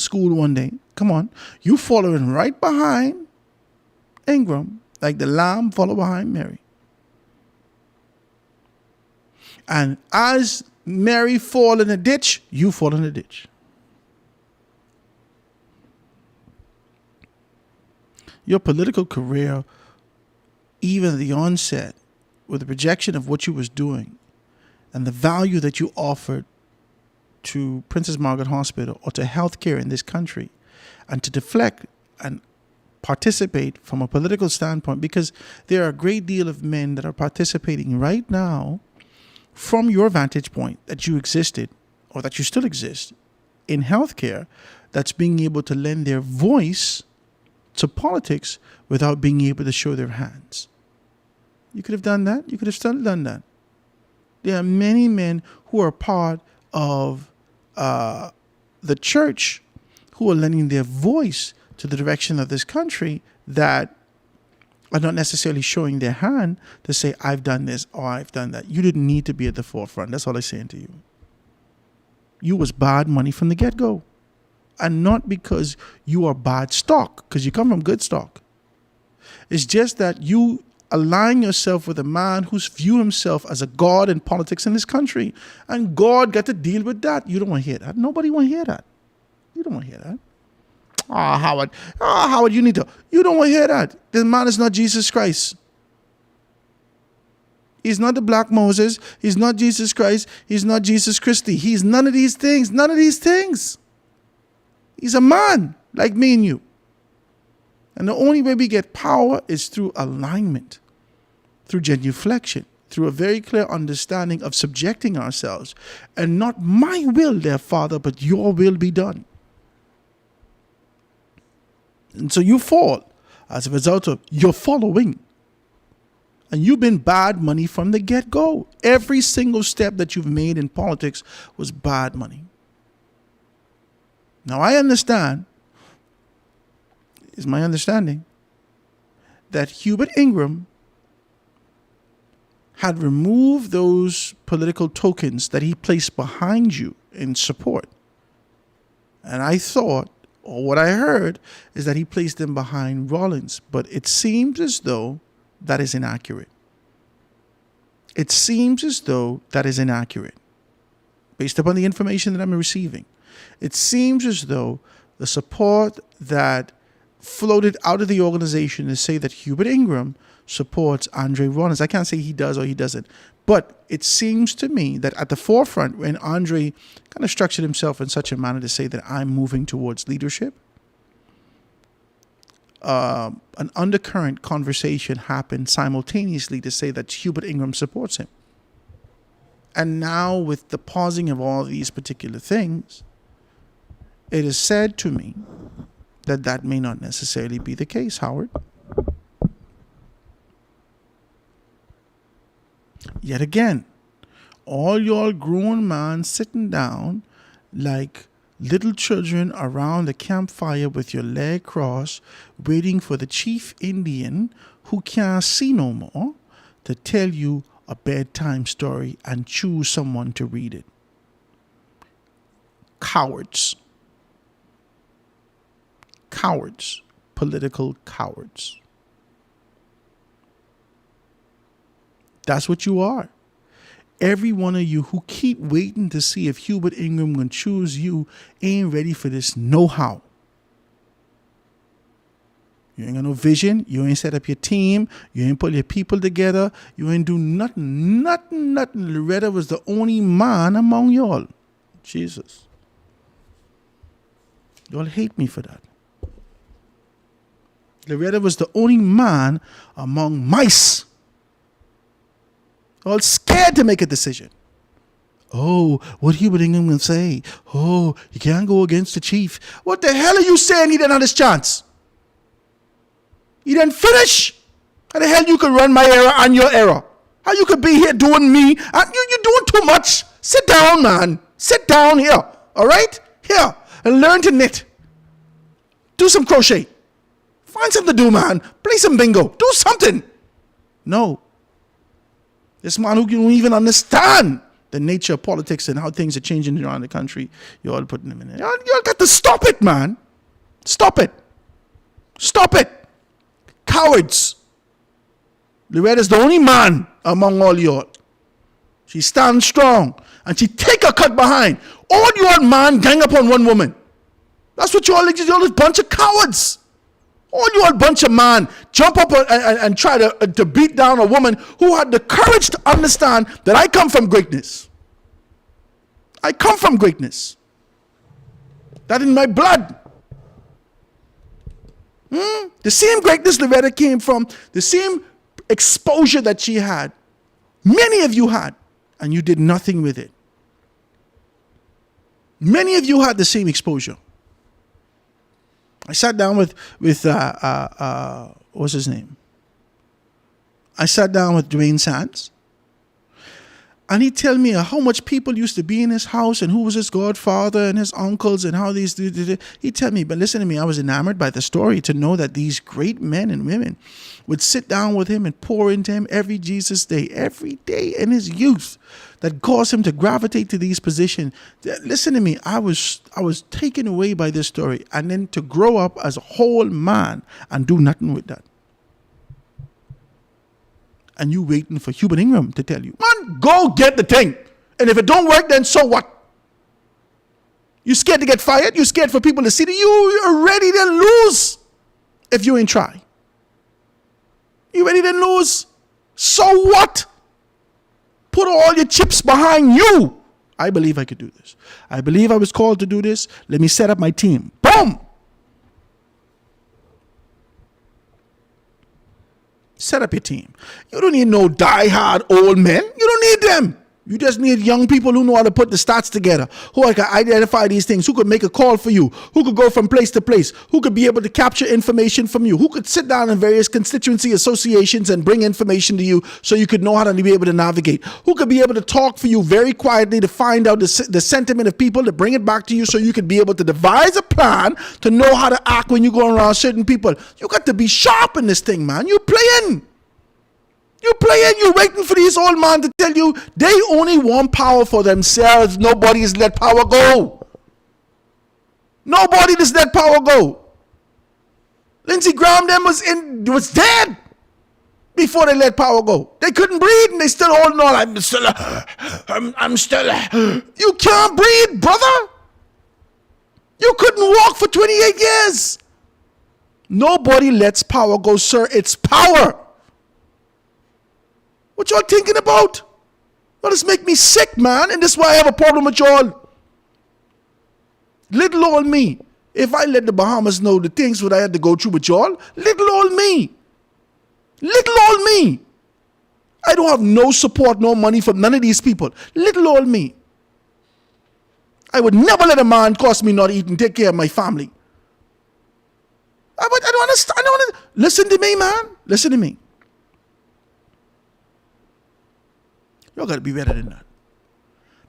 Come on. You following right behind Ingram, like the lamb followed behind Mary. And as Mary fall in a ditch, you fall in a ditch. Your political career, even at the onset, with the projection of what you was doing, and the value that you offered to Princess Margaret Hospital or to healthcare in this country, and to deflect and participate from a political standpoint, because there are a great deal of men that are participating right now from your vantage point that you existed or that you still exist in healthcare, that's being able to lend their voice to politics without being able to show their hands. You could have done that. You could have still done that. There are many men who are part of the church who are lending their voice to the direction of this country that are not necessarily showing their hand to say, I've done this or I've done that. You didn't need to be at the forefront. That's all I'm saying to you. You was bad money from the get-go. And not because you are bad stock, because you come from good stock. It's just that you align yourself with a man who's viewed himself as a god in politics in this country. And God got to deal with that. You don't want to hear that. Nobody want to hear that. You don't want to hear that. Howard, you need to. You don't want to hear that. This man is not Jesus Christ. He's not the Black Moses. He's not Jesus Christ. He's not Jesus Christi. He's none of these things. None of these things. He's a man like me and you. And the only way we get power is through alignment, through genuflection, through a very clear understanding of subjecting ourselves. And not my will, dear Father, but your will be done. And so you fall as a result of your following. And you've been bad money from the get-go. Every single step that you've made in politics was bad money. Now, I understand, is my understanding, that Hubert Ingram had removed those political tokens that he placed behind you in support. And I thought, or what I heard, is that he placed them behind Rollins. But it seems as though that is inaccurate. It seems as though that is inaccurate, based upon the information that I'm receiving. It seems as though the support that floated out of the organization to say that Hubert Ingram supports Andre Rollins. I can't say he does or he doesn't. But it seems to me that at the forefront, when Andre kind of structured himself in such a manner to say that I'm moving towards leadership, an undercurrent conversation happened simultaneously to say that Hubert Ingram supports him. And now with the pausing of all these particular things, it is said to me that that may not necessarily be the case, Howard. Yet again, all y'all grown men sitting down like little children around the campfire with your leg crossed, waiting for the chief Indian who can't see no more to tell you a bedtime story and choose someone to read it. Cowards. Cowards. Political cowards. That's what you are. Every one of you who keep waiting to see if Hubert Ingram gonna choose you ain't ready for this know-how. You ain't got no vision. You ain't set up your team. You ain't put your people together. You ain't do nothing. Loretta was the only man among y'all. Jesus. Y'all hate me for that. Loretta was the only man among mice. All scared to make a decision. Oh, what Hubert Ingram gonna say? Oh, you can't go against the chief. What the hell are you saying he didn't have his chance? He didn't finish. How the hell you could run my era and your era? How you could be here doing me? You're doing too much. Sit down, man. Sit down here. All right? Here. And learn to knit. Do some crochet. Find something to do, man. Play some bingo. Do something. No. This man who don't even understand the nature of politics and how things are changing around the country, you're all putting him in there. Y'all got to stop it, man. Stop it. Stop it. Cowards. Loretta's the only man among all y'all. She stands strong and she take a cut behind. All y'all man gang up on one woman. That's what y'all a bunch of cowards. All you old bunch of man jump up and try to beat down a woman who had the courage to understand that I come from greatness. I come from greatness. That in my blood. The same greatness Loretta came from, the same exposure that she had, many of you had, and you did nothing with it. Many of you had the same exposure. I sat down with what's his name? I sat down with Dwayne Sands. And he tell me how much people used to be in his house and who was his godfather and his uncles and how these. He tell me, but listen to me, I was enamored by the story to know that these great men and women would sit down with him and pour into him every Jesus day, every day in his youth, that caused him to gravitate to these positions. Listen to me, I was taken away by this story, and then to grow up as a whole man and do nothing with that. And you waiting for Hubert Ingram to tell you, man, go get the thing. And if it don't work, then so what? You scared to get fired? You scared for people to see that you are ready to lose if you ain't try. You ready to lose? So what? Put all your chips behind you. I believe I could do this. I believe I was called to do this. Let me set up my team. Boom! Set up your team. You don't need no die-hard old men. You don't need them. You just need young people who know how to put the stats together, who can identify these things, who could make a call for you, who could go from place to place, who could be able to capture information from you, who could sit down in various constituency associations and bring information to you so you could know how to be able to navigate, who could be able to talk for you very quietly to find out the sentiment of people, to bring it back to you so you could be able to devise a plan to know how to act when you go around certain people. You got to be sharp in this thing, man. You playing. You're waiting for these old men to tell you they only want power for themselves. Nobody's let power go. Nobody just let power go. Lindsey Graham them was dead before they let power go. They couldn't breathe and they still holding on. I'm still. You can't breathe, brother. You couldn't walk for 28 years. Nobody lets power go, sir. It's power. What y'all thinking about? Well, this make me sick, man, and this is why I have a problem with y'all. Little old me. If I let the Bahamas know the things what I had to go through with y'all, little old me. Little old me. I don't have no support, no money from none of these people. Little old me. I would never let a man cost me not eat and take care of my family. I don't understand. Listen to me, man. Listen to me. Y'all got to be better than that.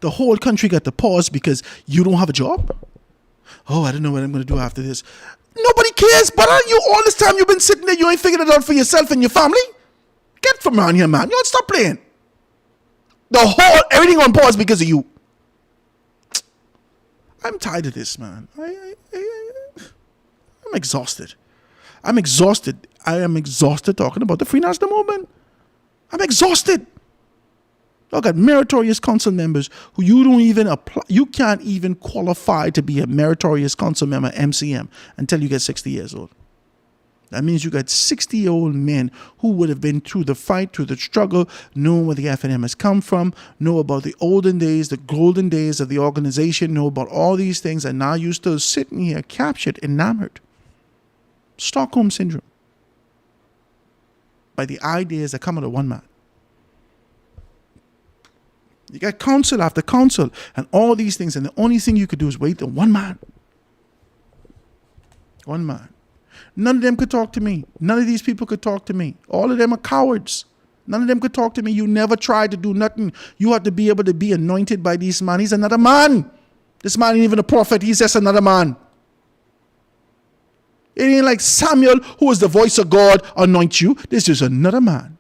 The whole country got to pause because you don't have a job? Oh, I don't know what I'm going to do after this. Nobody cares, but you all this time you've been sitting there, you ain't figured it out for yourself and your family? Get from around here, man. You don't stop playing. Everything on pause because of you. I'm tired of this, man. I'm exhausted. I am exhausted talking about the Free National Movement. I'm exhausted. Y'all got meritorious council members who you don't even apply. You can't even qualify to be a meritorious council member, MCM, until you get 60 years old. That means you got 60-year-old men who would have been through the fight, through the struggle, knowing where the FNM has come from, know about the olden days, the golden days of the organization, know about all these things, and now you're still sitting here captured, enamored. Stockholm Syndrome. By the ideas that come out of one man. You got council after council and all these things, and the only thing you could do is wait on one man. One man. None of them could talk to me. None of these people could talk to me. All of them are cowards. None of them could talk to me. You never tried to do nothing. You have to be able to be anointed by this man. He's another man. This man ain't even a prophet. He's just another man. It ain't like Samuel, who is the voice of God, anoint you. This is another man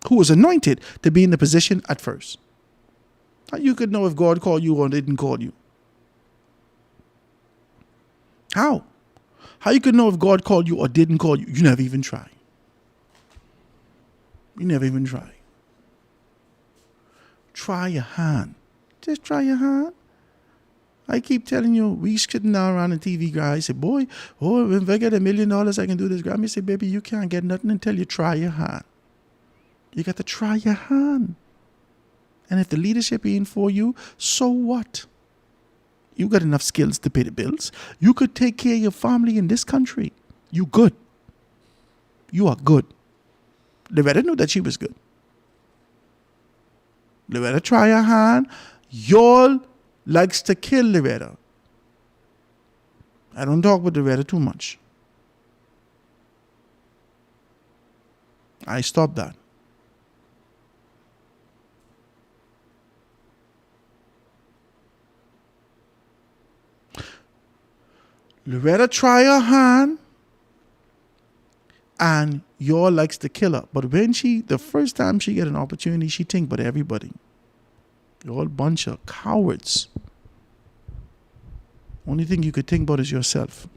who was anointed to be in the position at first. How you could know if God called you or didn't call you? How? How you could know if God called you or didn't call you? You never even try. You never even try. Try your hand. Just try your hand. I keep telling you, we sitting down around the TV, guys. Say, boy, oh, if I get $1 million, I can do this. Grammy say, baby, you can't get nothing until you try your hand. You got to try your hand. And if the leadership ain't for you, so what? You got enough skills to pay the bills. You could take care of your family in this country. You good. You are good. Loretta knew that she was good. Loretta try her hand. Y'all likes to kill Loretta. I don't talk with Loretta too much. I stopped that. Loretta try her hand, and y'all likes to kill her. But when the first time she get an opportunity, she think about everybody. You're all a bunch of cowards. Only thing you could think about is yourself.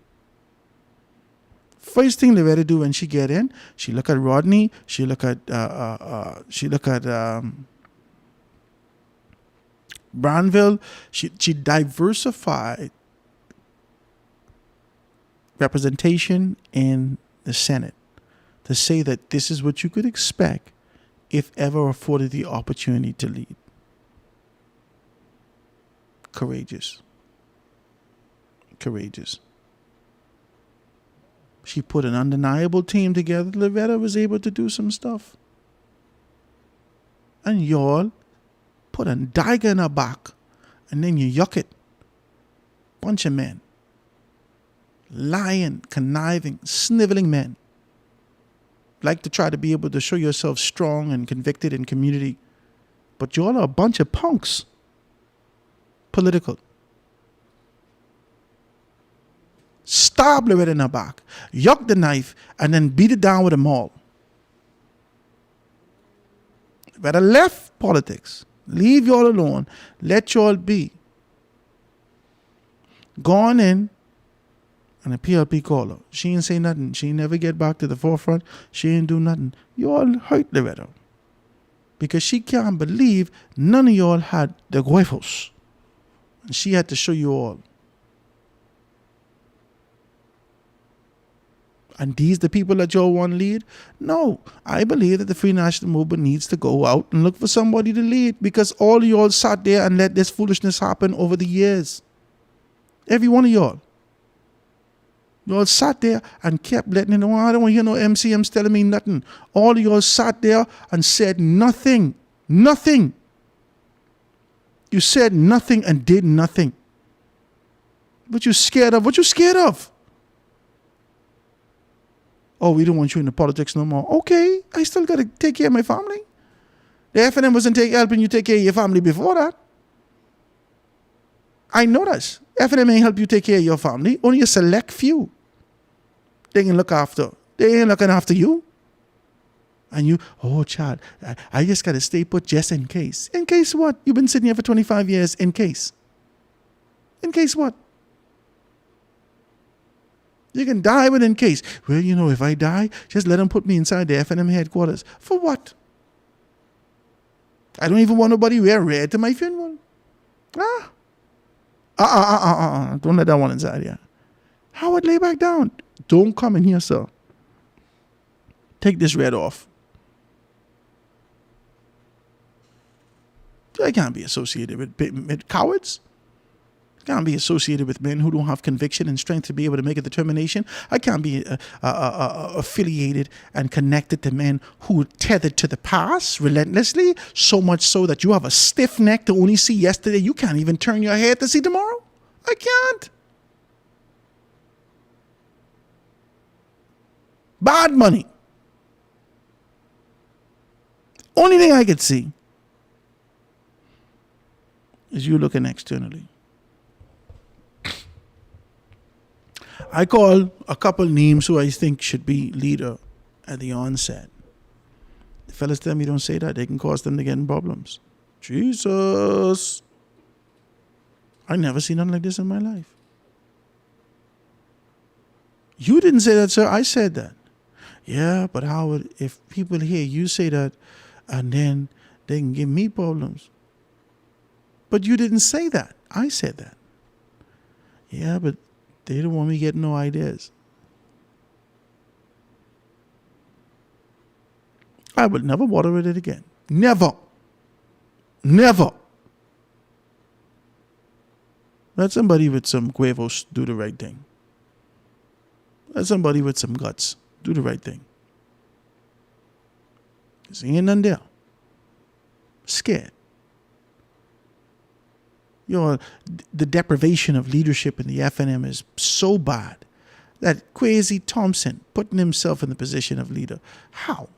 First thing Loretta do when she get in, she look at Rodney, she look at Branville. She diversified representation in the Senate to say that this is what you could expect if ever afforded the opportunity to lead. Courageous. She put an undeniable team together. Loretta was able to do some stuff. And y'all put a dagger in her back and then you yuck it. Bunch of men. Lying, conniving, sniveling men. Like to try to be able to show yourself strong and convicted in community. But y'all are a bunch of punks. Political. Stab Loretta in her back. Yuck the knife and then beat it down with a maul. Better left politics. Leave y'all alone. Let y'all be. Gone in. And a PLP call her. She ain't say nothing. She ain't never get back to the forefront. She ain't do nothing. You all hurt Loretta. Because she can't believe none of y'all had the huevos. And she had to show you all. And these the people that y'all want to lead? No. I believe that the Free National Movement needs to go out and look for somebody to lead. Because all y'all sat there and let this foolishness happen over the years. Every one of y'all. Y'all sat there and kept letting it know, I don't want to hear no MCMs telling me nothing. All of y'all sat there and said nothing. Nothing. You said nothing and did nothing. What you scared of? What you scared of? Oh, we don't want you in the politics no more. Okay, I still got to take care of my family. The FNM wasn't helping you take care of your family before that. I know that. FNM ain't help you take care of your family. Only a select few. They can look after. They ain't looking after you. And you, oh, child, I just got to stay put just in case. In case what? You've been sitting here for 25 years. In case. In case what? You can die, but in case. Well, you know, if I die, just let them put me inside the FNM headquarters. For what? I don't even want nobody wear red to my funeral. Don't let that one inside here. Howard, lay back down. Don't come in here, sir. Take this red off. I can't be associated with cowards. I can't be associated with men who don't have conviction and strength to be able to make a determination. I can't be affiliated and connected to men who are tethered to the past relentlessly, so much so that you have a stiff neck to only see yesterday. You can't even turn your head to see tomorrow. I can't. Bad money. Only thing I could see is you looking externally. I call a couple names who I think should be leader at the onset. The fellas tell me don't say that. They can cause them to get in problems. Jesus. I never seen nothing like this in my life. You didn't say that, sir. I said that. Yeah, but Howard, if people hear you say that, and then they can give me problems. But you didn't say that. I said that. Yeah, but they don't want me getting no ideas. I will never bother with it again. Never. Never. Let somebody with some huevos do the right thing. Let somebody with some guts do the right thing. Because ain't none there. Scared. You know, the deprivation of leadership in the FNM is so bad that Kwesi Thompson putting himself in the position of leader. How?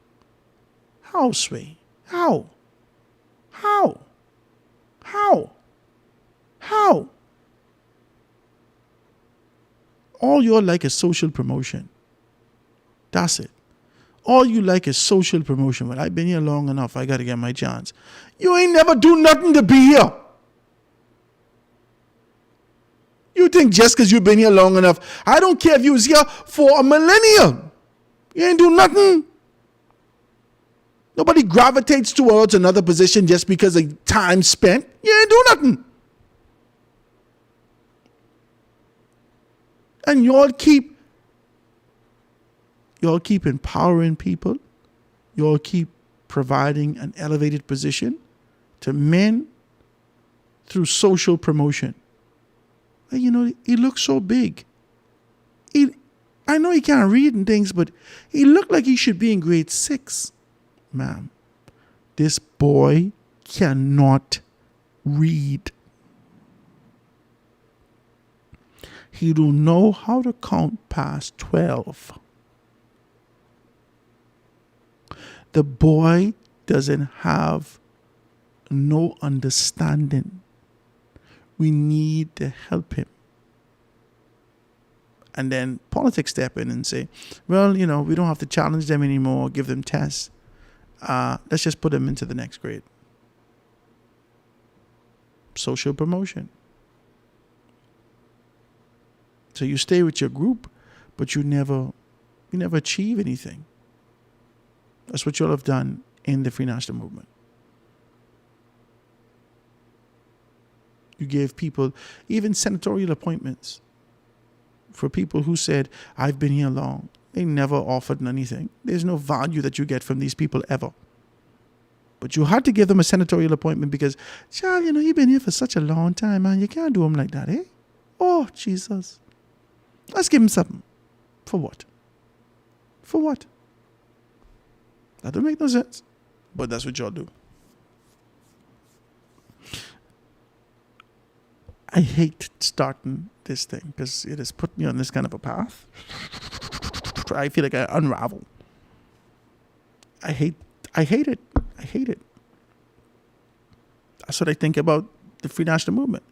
How, Sway? How? How? How? How? All you're like is social promotion. That's it. All you like is social promotion. Well, I've been here long enough. I got to get my chance. You ain't never do nothing to be here. You think just because you've been here long enough, I don't care if you was here for a millennium. You ain't do nothing. Nobody gravitates towards another position just because of time spent. You ain't do nothing. And y'all keep empowering people. Y'all keep providing an elevated position to men through social promotion. You know, he looks so big. I know he can't read and things, but he looked like he should be in grade 6. Ma'am, this boy cannot read. He don't know how to count past 12. The boy doesn't have no understanding. We need to help him. And then politics step in and say, well, you know, we don't have to challenge them anymore, give them tests. Let's just put them into the next grade. Social promotion. So you stay with your group, but you never achieve anything. That's what you all have done in the Free National Movement. You gave people even senatorial appointments for people who said, I've been here long. They never offered anything. There's no value that you get from these people ever. But you had to give them a senatorial appointment because, child, you know, you've been here for such a long time, man. You can't do them like that, eh? Oh, Jesus. Let's give him something. For what? For what? That don't make no sense. But that's what y'all do. I hate starting this thing because it has put me on this kind of a path. I feel like I unravel. I hate it. I hate it. That's what I think about the Free National Movement.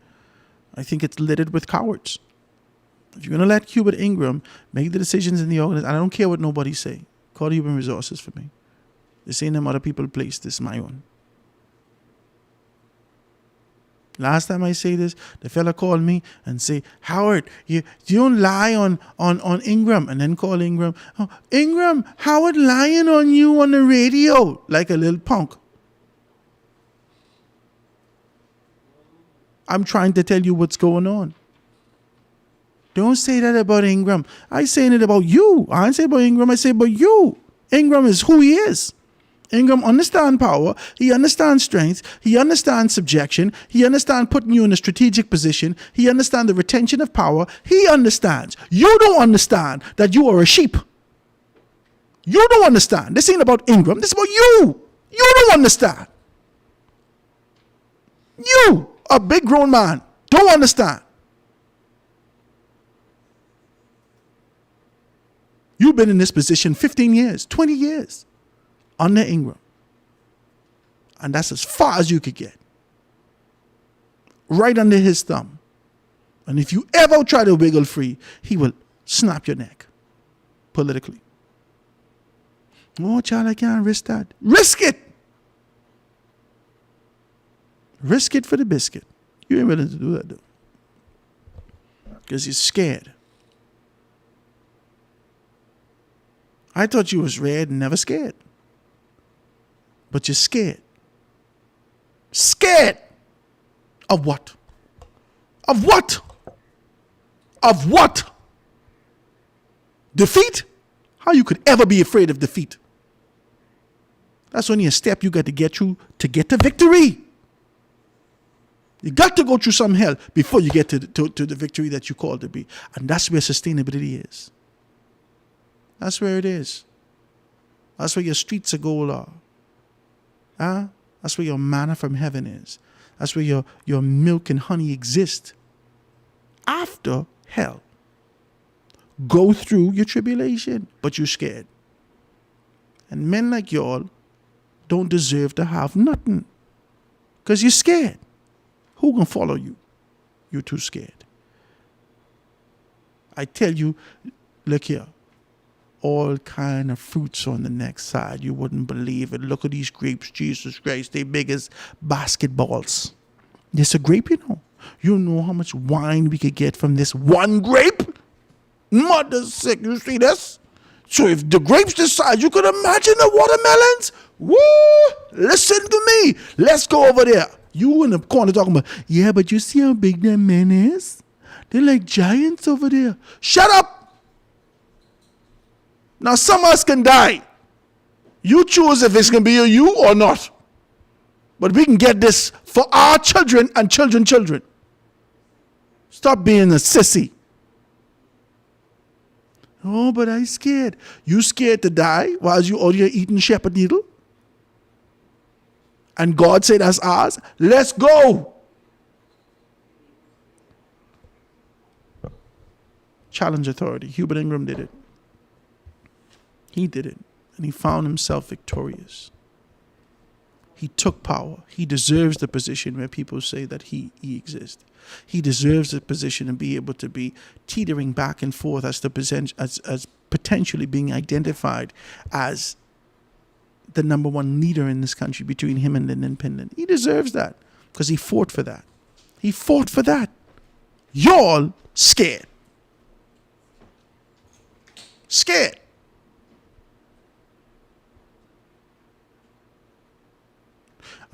I think it's littered with cowards. If you're going to let Hubert Ingram make the decisions in the organization, I don't care what nobody say. Call Human Resources for me. This ain't them other people place. This is my own. Last time I say this, the fella called me and say, Howard, you don't lie on Ingram. And then call Ingram. Oh, Ingram, Howard lying on you on the radio like a little punk. I'm trying to tell you what's going on. Don't say that about Ingram. I'm saying it about you. I ain't say about Ingram. I say about you. Ingram is who he is. Ingram understands power. He understands strength. He understands subjection. He understands putting you in a strategic position. He understands the retention of power. He understands. You don't understand that you are a sheep. You don't understand. This ain't about Ingram. This is about you. You don't understand. You, a big grown man, don't understand. You've been in this position 15 years, 20 years. Under Ingram. And that's as far as you could get. Right under his thumb. And if you ever try to wiggle free, he will snap your neck. Politically. Oh, child, I can't risk that. Risk it! Risk it for the biscuit. You ain't willing to do that, though. Because you're scared. I thought you was red and never scared. But you're scared. Scared of what? Of what? of what? Defeat? How you could ever be afraid of defeat? That's only a step you got to get through to get to victory. You got to go through some hell before you get to the victory that you called to be. And that's where sustainability is. That's where it is. That's where your streets of gold are. Huh? That's where your manna from heaven is. That's where your milk and honey exist. After hell. Go through your tribulation, but you're scared. And men like y'all don't deserve to have nothing. Because you're scared. Who gonna follow you? You're too scared. I tell you, look here. All kind of fruits on the next side. You wouldn't believe it. Look at these grapes, Jesus Christ. They big as basketballs. It's a grape, you know. You know how much wine we could get from this one grape? Mother sick. You see this? So if the grapes this size, you could imagine the watermelons? Woo! Listen to me. Let's go over there. You in the corner talking about, yeah, but you see how big that man is? They're like giants over there. Shut up! Now some of us can die. You choose if it's going to be you or not. But we can get this for our children and children. Stop being a sissy. Oh, but I'm scared. You scared to die while you all you're eating shepherd needle? And God said that's ours? Let's go. Challenge authority. Hubert Ingram did it. He did it. And he found himself victorious. He took power. He deserves the position where people say that he exists. He deserves the position and be able to be teetering back and forth as potentially being identified as the number one leader in this country between him and Lyndon Pindon. He deserves that because he fought for that. He fought for that. Y'all scared. Scared.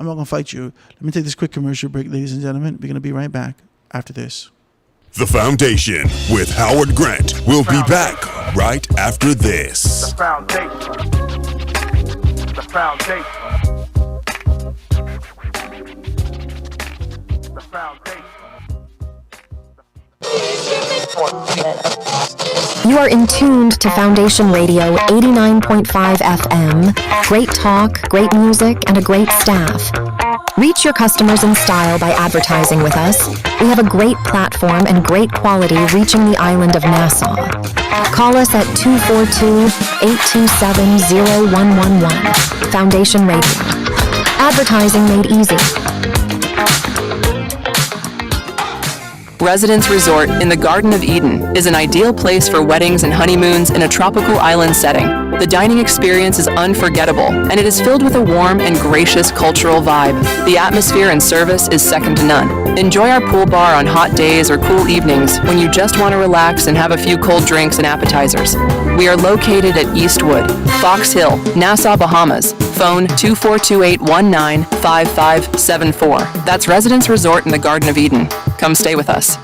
I'm not going to fight you. Let me take this quick commercial break, ladies and gentlemen. We're going to be right back after this. The Foundation with Howard Grant. We'll be back right after this. The foundation. The foundation. The foundation. You are in tuned to Foundation Radio 89.5 FM. Great talk, great music, and a great staff. Reach your customers in style by advertising with us. We have a great platform and great quality reaching the island of Nassau. Call us at 242-827-0111. Foundation Radio. Advertising made easy. Residence Resort in the Garden of Eden is an ideal place for weddings and honeymoons in a tropical island setting. The dining experience is unforgettable, and it is filled with a warm and gracious cultural vibe. The atmosphere and service is second to none. Enjoy our pool bar on hot days or cool evenings when you just want to relax and have a few cold drinks and appetizers. We are located at Eastwood, Fox Hill, Nassau, Bahamas. Phone 242-819-5574. That's Residence Resort in the Garden of Eden. Come stay with us.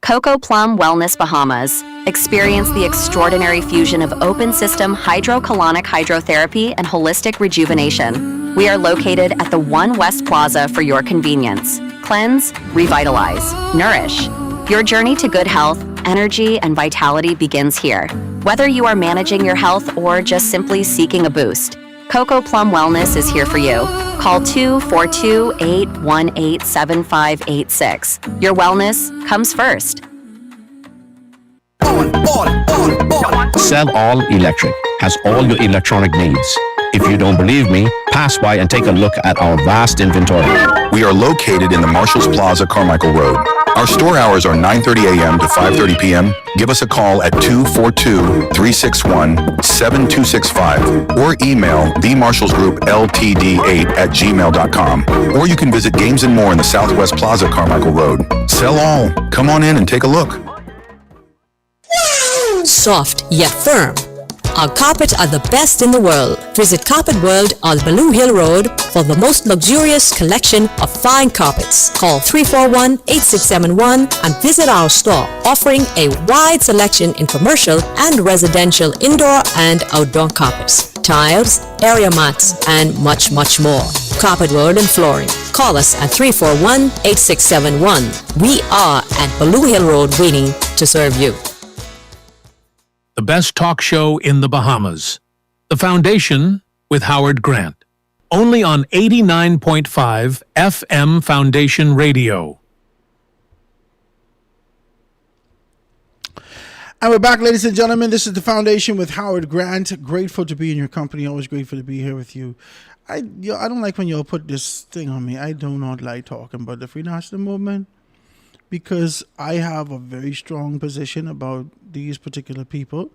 Coco Plum Wellness Bahamas. Experience the extraordinary fusion of open system hydrocolonic hydrotherapy and holistic rejuvenation. We are located at the One West Plaza for your convenience. Cleanse, revitalize, nourish. Your journey to good health, energy, and vitality begins here. Whether you are managing your health or just simply seeking a boost, Coco Plum Wellness is here for you. Call 242-818-7586. Your wellness comes first. Sell All Electric has all your electronic needs. If you don't believe me, pass by and take a look at our vast inventory. We are located in the Marshalls Plaza, Carmichael Road. Our store hours are 9:30 a.m. to 5:30 p.m. Give us a call at 242-361-7265 or email themarshallsgroupltd8@gmail.com. Or you can visit Games and More in the Southwest Plaza, Carmichael Road. Sell all. Come on in and take a look. Soft yet firm. Our carpets are the best in the world. Visit Carpet World on Baloo Hill Road for the most luxurious collection of fine carpets. Call 341-8671 and visit our store, offering a wide selection in commercial and residential indoor and outdoor carpets, tiles, area mats, and much, much more. Carpet World and Flooring. Call us at 341-8671. We are at Baloo Hill Road waiting to serve you. The best talk show in the Bahamas. The Foundation with Howard Grant. Only on 89.5 FM Foundation Radio. And we're back, ladies and gentlemen. This is The Foundation with Howard Grant. Grateful to be in your company. Always grateful to be here with you. I don't like when y'all put this thing on me. I do not like talking about the Free National Movement, because I have a very strong position about these particular people,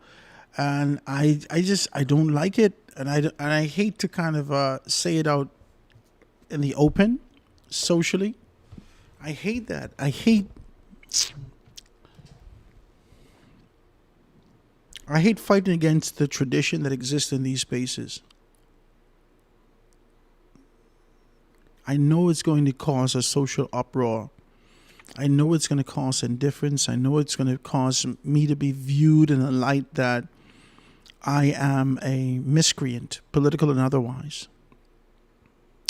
and I don't like it, and I hate to kind of say it out in the open, socially. I hate that. I hate fighting against the tradition that exists in these spaces. I know it's going to cause a social uproar. I know it's going to cause indifference. I know it's going to cause me to be viewed in a light that I am a miscreant, political and otherwise.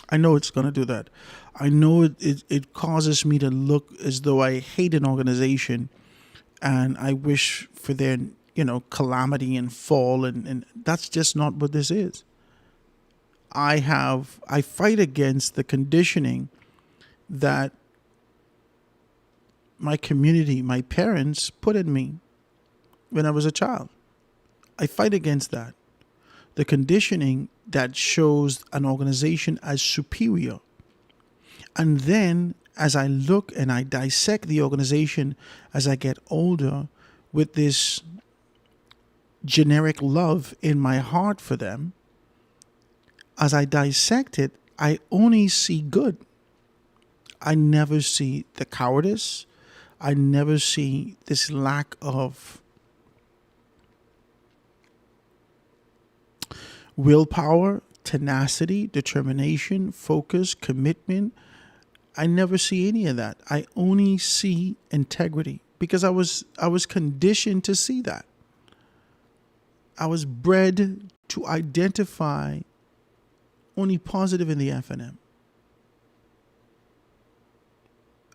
I know it's going to do that. I know it causes me to look as though I hate an organization and I wish for their, calamity and fall, and that's just not what this is. I fight against the conditioning that my community, my parents put in me when I was a child. I fight against that. The conditioning that shows an organization as superior. And then as I look and I dissect the organization as I get older with this generic love in my heart for them, as I dissect it, I only see good. I never see the cowardice. I never see this lack of willpower, tenacity, determination, focus, commitment. I never see any of that. I only see integrity because I was conditioned to see that. I was bred to identify only positive in the FNM.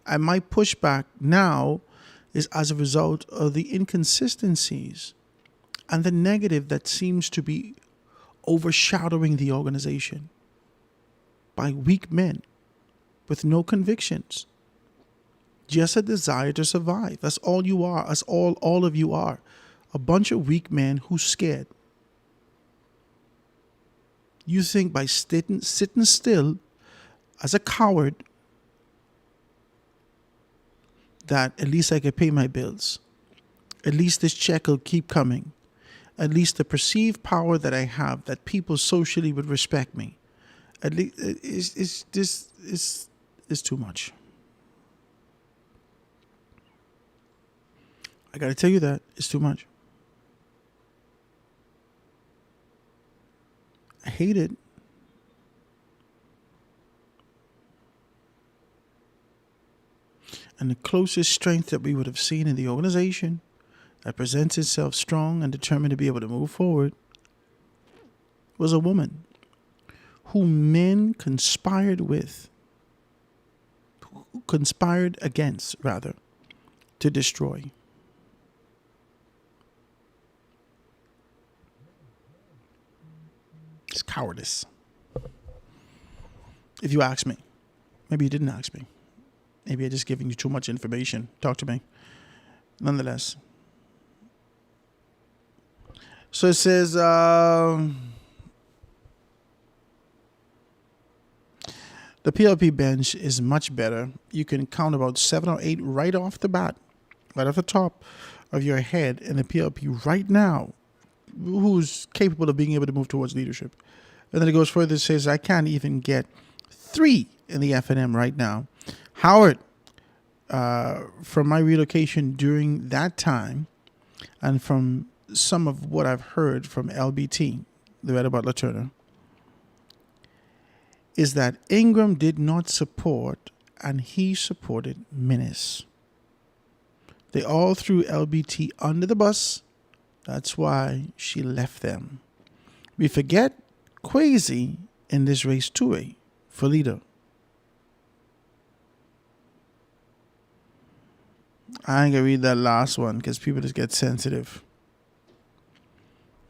And my pushback now is as a result of the inconsistencies and the negative that seems to be overshadowing the organization by weak men with no convictions, just a desire to survive. That's all you are. That's all of you are. A bunch of weak men who's scared. You think by sitting still as a coward that at least I can pay my bills. At least this check will keep coming. At least the perceived power that I have, that people socially would respect me. At least it's too much. I got to tell you that it's too much. I hate it. And the closest strength that we would have seen in the organization that presents itself strong and determined to be able to move forward was a woman who men conspired against, to destroy. It's cowardice. If you ask me. Maybe you didn't ask me. Maybe I'm just giving you too much information. Talk to me. Nonetheless. So it says, the PLP bench is much better. You can count about 7 or 8 right off the bat, right off the top of your head in the PLP right now, who's capable of being able to move towards leadership. And then it goes further. It says, I can't even get 3 in the FNM right now. Howard, from my relocation during that time and from some of what I've heard from LBT, Loretta Butler Turner, is that Ingram did not support and he supported Menace. They all threw LBT under the bus. That's why she left them. We forget Kwesi in this race two-way for leader. I ain't gonna read that last one because people just get sensitive.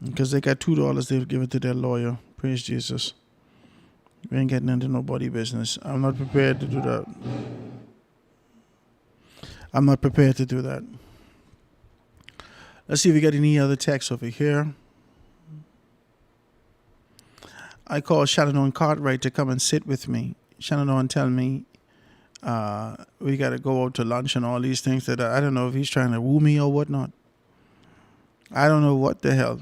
Because they got $2, they'll give it to their lawyer. Praise Jesus. We ain't getting into nobody business. I'm not prepared to do that. I'm not prepared to do that. Let's see if we got any other text over here. I called Shannon Cartwright to come and sit with me. Shannon tell me we got to go out to lunch and all these things that I don't know if he's trying to woo me or whatnot. I don't know what the hell.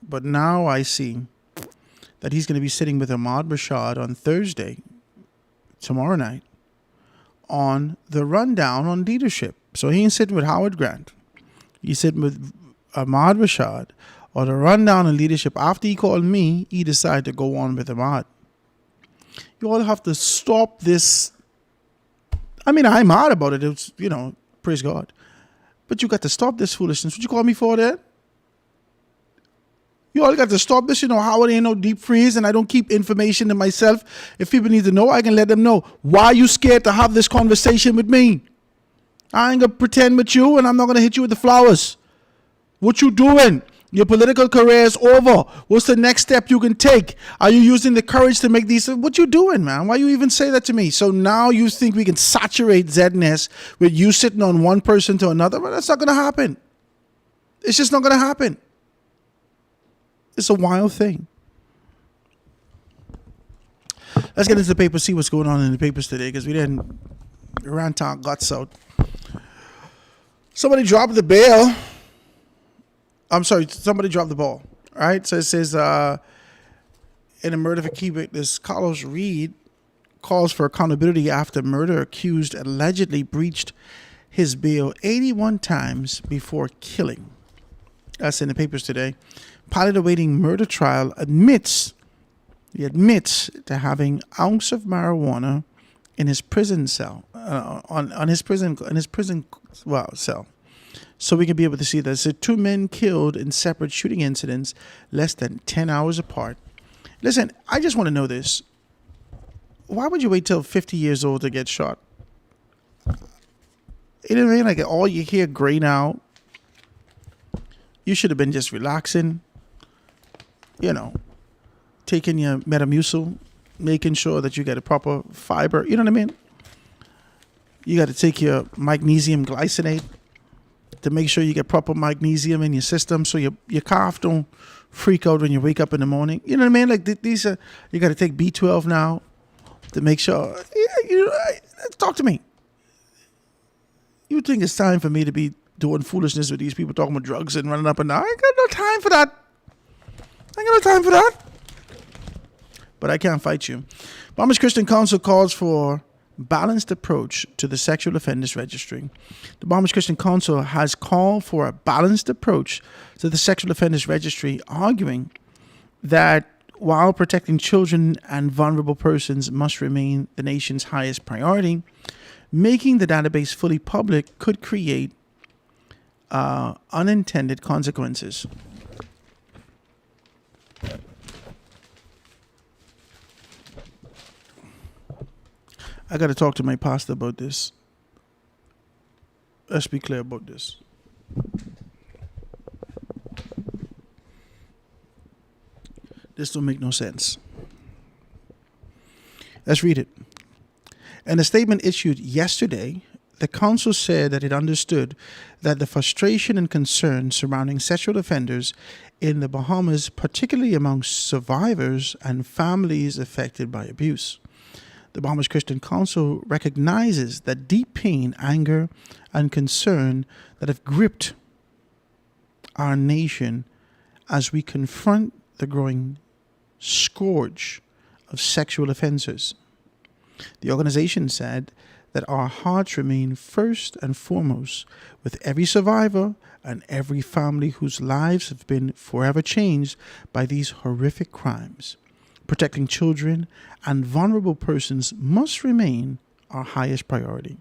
But now I see that he's going to be sitting with Ahmad Rashad on Thursday, tomorrow night, on the rundown on leadership. So he ain't sitting with Howard Grant. He's sitting with Ahmad Rashad on the rundown on leadership. After he called me, he decided to go on with Ahmad. You all have to stop this. I mean, I'm mad about it. It's, praise God. But you got to stop this foolishness. What you call me for that? You all got to stop this. Howard ain't no deep freeze, and I don't keep information to myself. If people need to know, I can let them know. Why are you scared to have this conversation with me? I ain't going to pretend with you, and I'm not going to hit you with the flowers. What you doing? Your political career is over. What's the next step you can take? Are you using the courage to make these? What you doing, man? Why you even say that to me? So now you think we can saturate ZNS with you sitting on one person to another? Well, that's not going to happen. It's just not going to happen. It's a wild thing. Let's get into the papers, see what's going on in the papers today, because we didn't rant our guts out. Somebody dropped the bail. I'm sorry, somebody dropped the ball. All right, so it says in a murder for key witness, Carlos Reed calls for accountability after murder accused allegedly breached his bail 81 times before killing. That's in the papers today. Pilot awaiting murder trial admits to having ounce of marijuana in his prison cell, cell. So we can be able to see that. So 2 men killed in separate shooting incidents less than 10 hours apart. Listen, I just want to know this. Why would you wait till 50 years old to get shot? You know what I mean? Like, all you hear graying out. You should have been just relaxing. Taking your Metamucil, making sure that you get a proper fiber. You know what I mean? You got to take your magnesium glycinate to make sure you get proper magnesium in your system so your cough don't freak out when you wake up in the morning. You know what I mean? Like, these are, you got to take B12 now to make sure. Talk to me. You think it's time for me to be doing foolishness with these people talking about drugs and running up and down? I ain't got no time for that. But I can't fight you. Bahamas Christian Council calls for balanced approach to the sexual offenders registry. The Bahamas Christian Council has called for a balanced approach to the sexual offenders registry, arguing that while protecting children and vulnerable persons must remain the nation's highest priority, making the database fully public could create unintended consequences. I got to talk to my pastor about this. Let's be clear about this. This don't make no sense. Let's read it. In a statement issued yesterday, the council said that it understood that the frustration and concern surrounding sexual offenders in the Bahamas, particularly among survivors and families affected by abuse. The Bahamas Christian Council recognizes that deep pain, anger, and concern that have gripped our nation as we confront the growing scourge of sexual offenses. The organization said that our hearts remain first and foremost with every survivor and every family whose lives have been forever changed by these horrific crimes. Protecting children and vulnerable persons must remain our highest priority.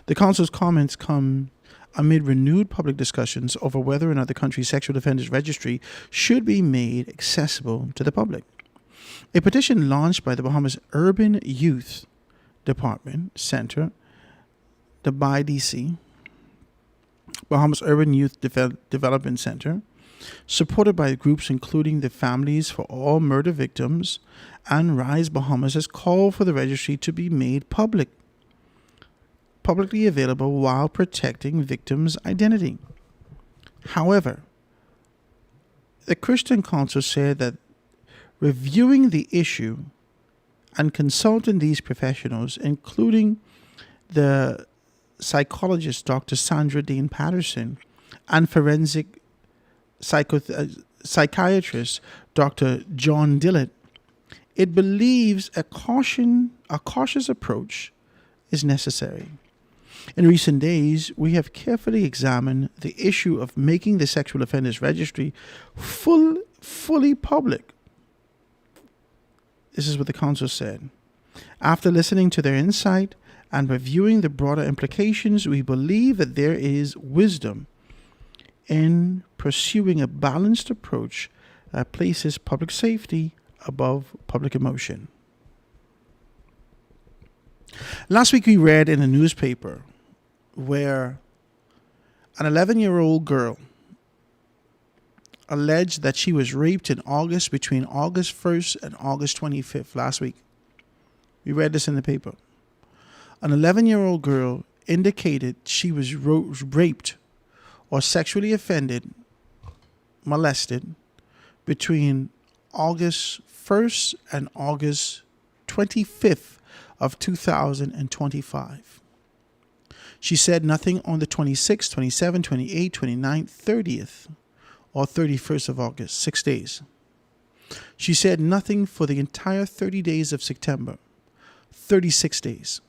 The Council's comments come amid renewed public discussions over whether or not the country's sexual offenders registry should be made accessible to the public. A petition launched by the Bahamas Urban Youth Department Center, the BIDC, Bahamas Urban Youth Development Center, supported by groups including the Families for All Murder Victims and Rise Bahamas, has called for the registry to be made publicly available while protecting victims' identity. However, the Christian Council said that reviewing the issue and consulting these professionals, including the psychologist Dr. Sandra Dean Patterson and forensic psychiatrist Dr. John Dillett, it believes a cautious approach is necessary. In recent days, we have carefully examined the issue of making the Sexual Offenders Registry fully public. This is what the Council said. After listening to their insight and reviewing the broader implications, we believe that there is wisdom in pursuing a balanced approach that places public safety above public emotion. Last week we read in a newspaper where an 11-year-old girl alleged that she was raped in August, between August 1st and August 25th last week. We read this in the paper. An 11-year-old girl indicated she was raped or sexually offended, molested, between August 1st and August 25th of 2025. She said nothing on the 26th, 27th, 28th, 29th, 30th, or 31st of August, 6 days. She said nothing for the entire 30 days of September, 36 days.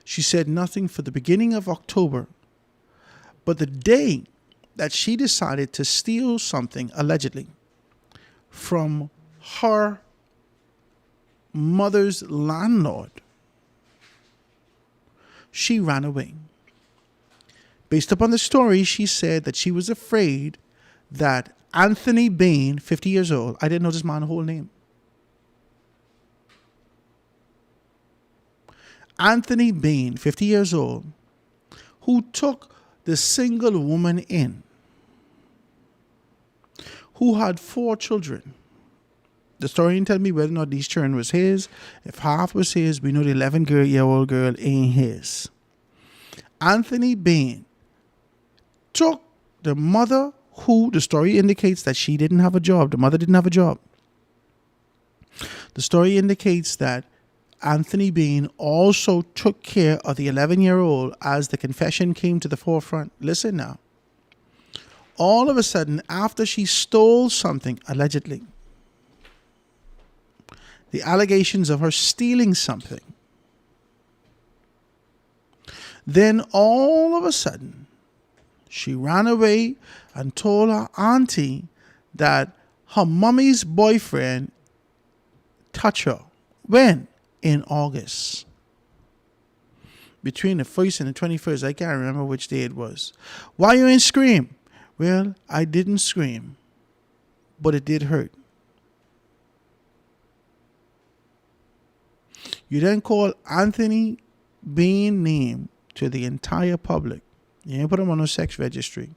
She said nothing for the beginning of October. But the day that she decided to steal something, allegedly, from her mother's landlord, she ran away. Based upon the story, she said that she was afraid that Anthony Bain, 50 years old, I didn't know this man's whole name. Anthony Bain, 50 years old, who took the single woman in, who had 4 children. The story didn't tell me whether or not these children was his. If half was his, we know the 11-year-old girl ain't his. Anthony Bain took the mother, who the story indicates that she didn't have a job. The mother didn't have a job. The story indicates that Anthony Bain also took care of the 11-year-old as the confession came to the forefront. Listen now. All of a sudden, after she stole something, allegedly, the allegations of her stealing something, then all of a sudden, she ran away and told her auntie that her mommy's boyfriend touched her. When? In August. Between the 1st and the 21st, I can't remember which day it was. Why you ain't scream? Well, I didn't scream, but it did hurt. You then call Anthony Bain name to the entire public. You ain't put him on no sex registry.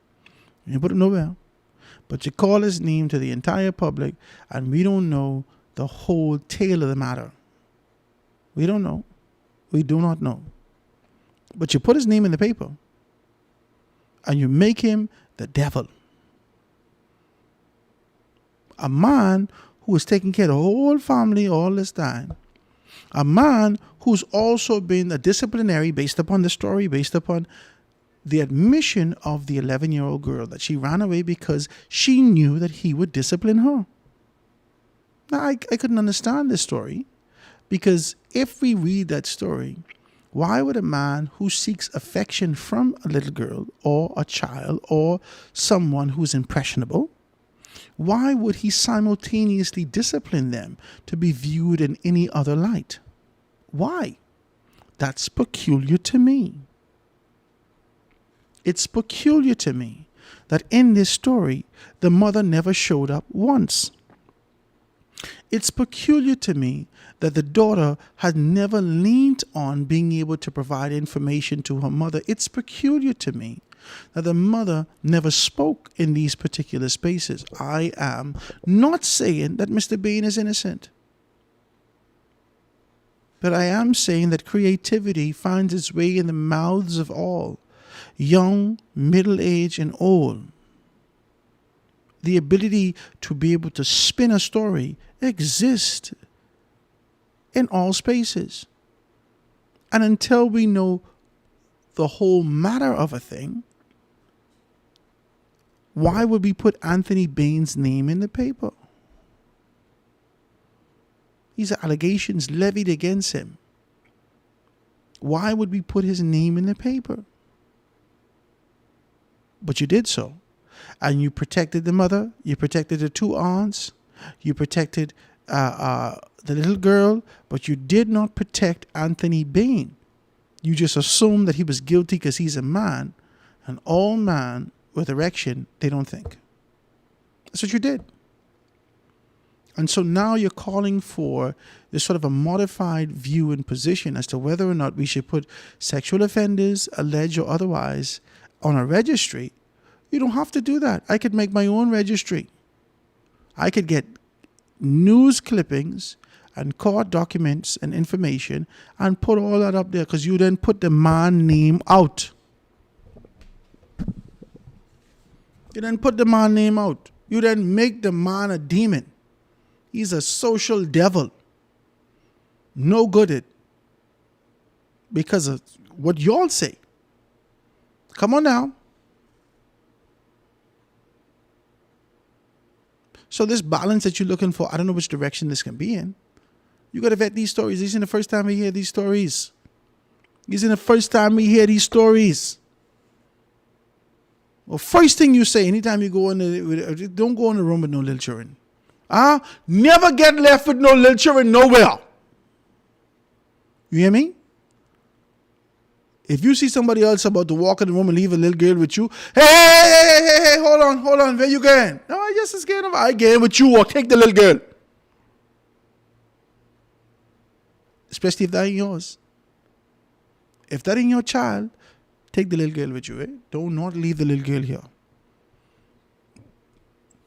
You ain't put him nowhere. But you call his name to the entire public, and we don't know the whole tale of the matter. We don't know. We do not know. But you put his name in the paper, and you make him the devil. A man who is taking care of the whole family all this time. A man who's also been a disciplinary, based upon the story, based upon the admission of the 11-year-old girl, that she ran away because she knew that he would discipline her. Now, I couldn't understand this story, because if we read that story, Why would a man who seeks affection from a little girl or a child or someone who's impressionable, why would he simultaneously discipline them to be viewed in any other light? Why? That's peculiar to me. It's peculiar to me that in this story, the mother never showed up once. It's peculiar to me that the daughter had never leaned on being able to provide information to her mother. It's peculiar to me that the mother never spoke in these particular spaces. I am not saying that Mr. Bain is innocent, but I am saying that creativity finds its way in the mouths of all, young, middle-aged, and old. The ability to be able to spin a story exists in all spaces. And until we know the whole matter of a thing, why would we put Anthony Bain's name in the paper? These are allegations levied against him. Why would we put his name in the paper? But you did so. And you protected the mother, you protected the two aunts, you protected the little girl, but you did not protect Anthony Bain. You just assumed that he was guilty because he's a man, and all man with erection, they don't think. That's what you did. And so now you're calling for this sort of a modified view and position as to whether or not we should put sexual offenders, alleged or otherwise, on a registry. You don't have to do that. I could make my own registry. I could get news clippings and court documents and information and put all that up there, because you then put the man name out. You then put the man name out. You then make the man a demon. He's a social devil. No good at because of what y'all say. Come on now. So this balance that you're looking for, I don't know which direction this can be in. You got to vet these stories. This isn't the first time we hear these stories. This isn't the first time we hear these stories. Well, first thing you say, anytime you go in the, don't go in the room with no little children. Never get left with no little children nowhere. You hear me? If you see somebody else about to walk in the room and leave a little girl with you, hey, hold on, where you going? No, I just scared of I going with you, or take the little girl. Especially if that ain't yours. If that ain't your child, take the little girl with you. Do not leave the little girl here.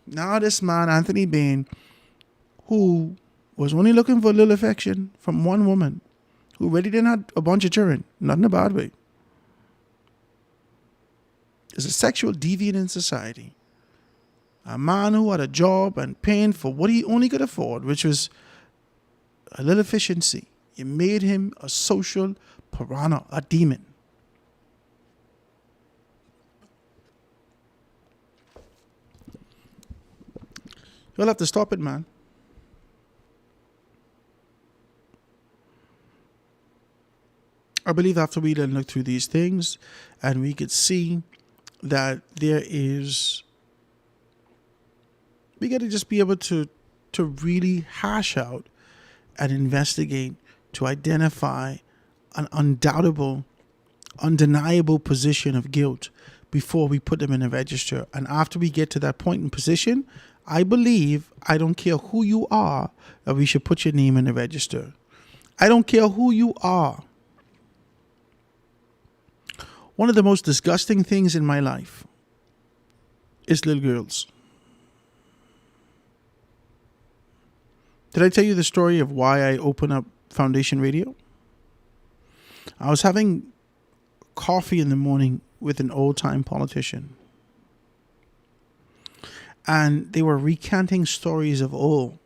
Now this man, Anthony Bain, who was only looking for a little affection from one woman, who really didn't have a bunch of children, not in a bad way, is a sexual deviant in society. A man who had a job and paying for what he only could afford, which was a little efficiency. You made him a social piranha, a demon. You'll have to stop it, man. I believe after we then look through these things and we could see that there is, we got to just be able to really hash out and investigate to identify an undoubtable, undeniable position of guilt before we put them in a register. And after we get to that point in position, I believe, I don't care who you are, that we should put your name in the register. I don't care who you are. One of the most disgusting things in my life is little girls. Did I tell you the story of why I opened up Foundation Radio? I was having coffee in the morning with an old-time politician. And they were recanting stories of old,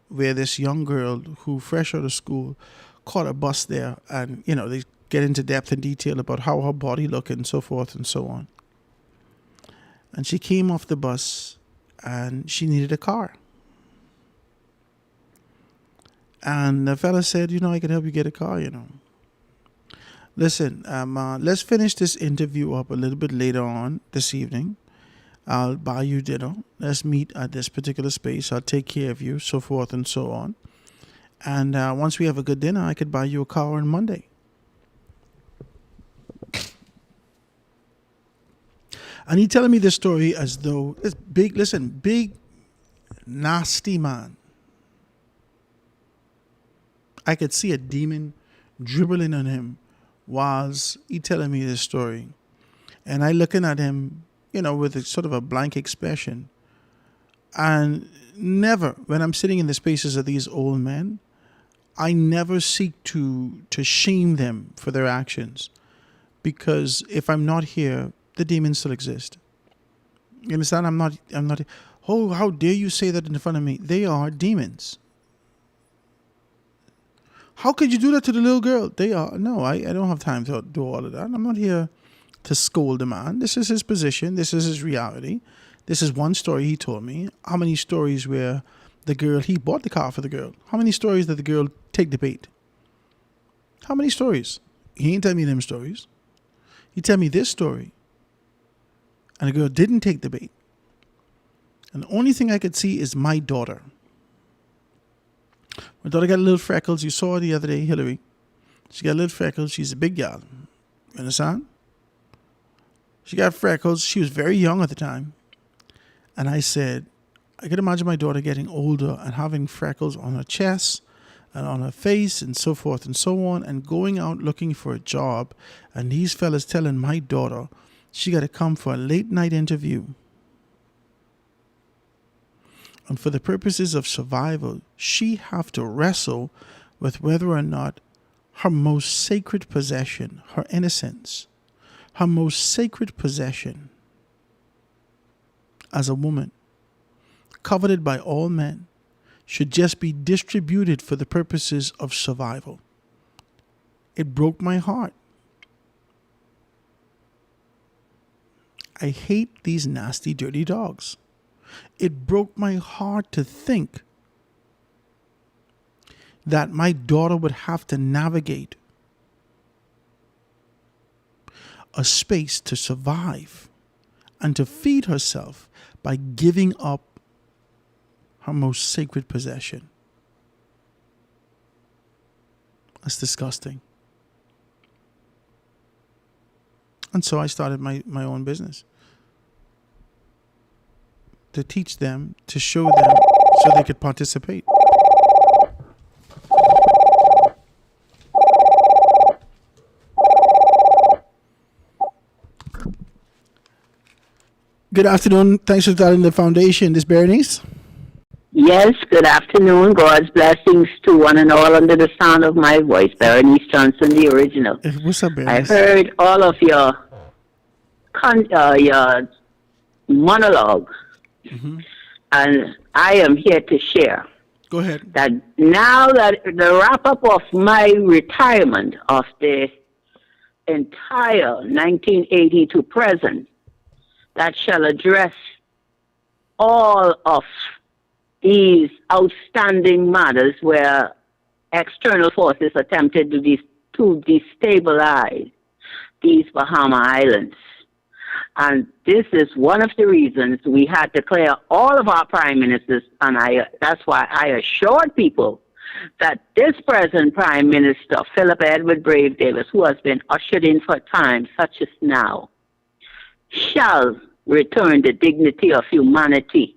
where this young girl who fresh out of school caught a bus there, and, you know, they get into depth and detail about how her body looked and so forth and so on. And she came off the bus and she needed a car. And the fella said, I can help you get a car, Listen, let's finish this interview up a little bit later on this evening. I'll buy you dinner. Let's meet at this particular space. I'll take care of you, so forth and so on. And once we have a good dinner, I could buy you a car on Monday. And he telling me this story as though it's big, listen, big, nasty man. I could see a demon dribbling on him whilst he telling me this story. And I looking at him, with a sort of a blank expression. And never, when I'm sitting in the spaces of these old men, I never seek to shame them for their actions. Because if I'm not here, the demons still exist. You understand? I'm not, oh, how dare you say that in front of me? They are demons. How could you do that to the little girl? They are. No, I don't have time to do all of that. I'm not here to scold the man. This is his position. This is his reality. This is one story he told me. How many stories where he bought the car for the girl? How many stories did the girl take the bait? How many stories? He ain't tell me them stories. He tell me this story. And the girl didn't take the bait. And the only thing I could see is my daughter. My daughter got little freckles. You saw her the other day, Hillary. She got little freckles. She's a big gal. You understand? She got freckles. She was very young at the time. And I said, I could imagine my daughter getting older and having freckles on her chest and on her face and so forth and so on, and going out looking for a job. And these fellas telling my daughter she got to come for a late night interview. And for the purposes of survival, she have to wrestle with whether or not her most sacred possession, her innocence, her most sacred possession as a woman, coveted by all men, should just be distributed for the purposes of survival. It broke my heart. I hate these nasty, dirty dogs. It broke my heart to think that my daughter would have to navigate a space to survive and to feed herself by giving up her most sacred possession. That's disgusting. And so I started my own business to teach them, to show them so they could participate. Good afternoon. Thanks for starting the foundation. This Berenice? Yes, good afternoon. God's blessings to one and all under the sound of my voice. Berenice Johnson, the original. What's up, Berenice? I heard all of your monologue, and I am here to share. Go ahead. That now that the wrap-up of my retirement of the entire 1980 to present, that shall address all of these outstanding matters where external forces attempted to destabilize these Bahama Islands. And this is one of the reasons we had to clear all of our prime ministers, and that's why I assured people that this present Prime Minister, Philip Edward Brave Davis, who has been ushered in for times such as now, shall return the dignity of humanity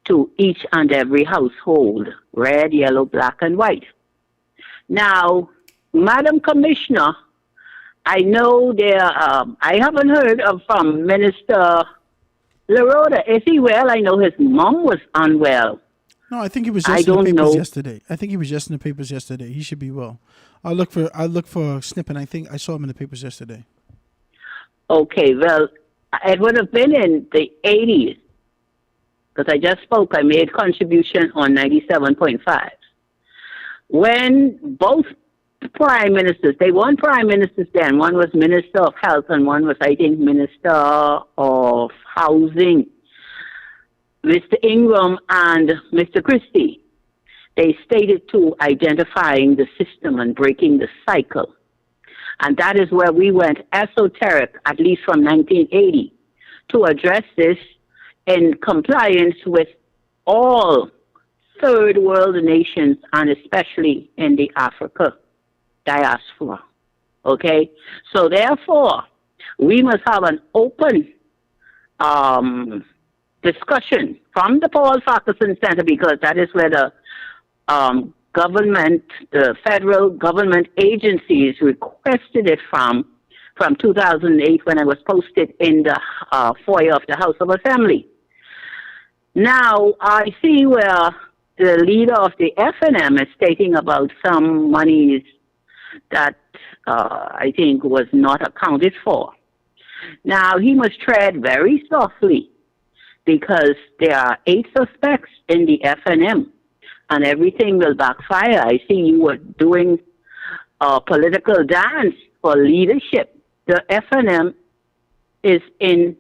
to each and every household, red, yellow, black, and white. Now, Madam Commissioner, I know I haven't heard from Minister LaRota. Is he well? I know his mom was unwell. No, I think he was just in the papers yesterday. I think he was just in the papers yesterday. He should be well. I'll look for a snippet. I think I saw him in the papers yesterday. Okay, well, it would have been in the 80s, because I just spoke. I made contribution on 97.5. When both prime ministers, they weren't prime ministers then. One was Minister of Health and one was, I think, Minister of Housing, Mr. Ingram and Mr. Christie. They stated to identifying the system and breaking the cycle. And that is where we went esoteric, at least from 1980, to address this in compliance with all third world nations, and especially in the Africa diaspora. Okay? So therefore, we must have an open discussion from the Paul Farquharson Center, because that is where the government, the federal government agencies requested it from 2008 when I was posted in the foyer of the House of Assembly. Now, I see where the leader of the FNM is stating about some monies that I think was not accounted for. Now, he must tread very softly, because there are 8 suspects in the FNM, and everything will backfire. I see you were doing a political dance for leadership. The FNM is in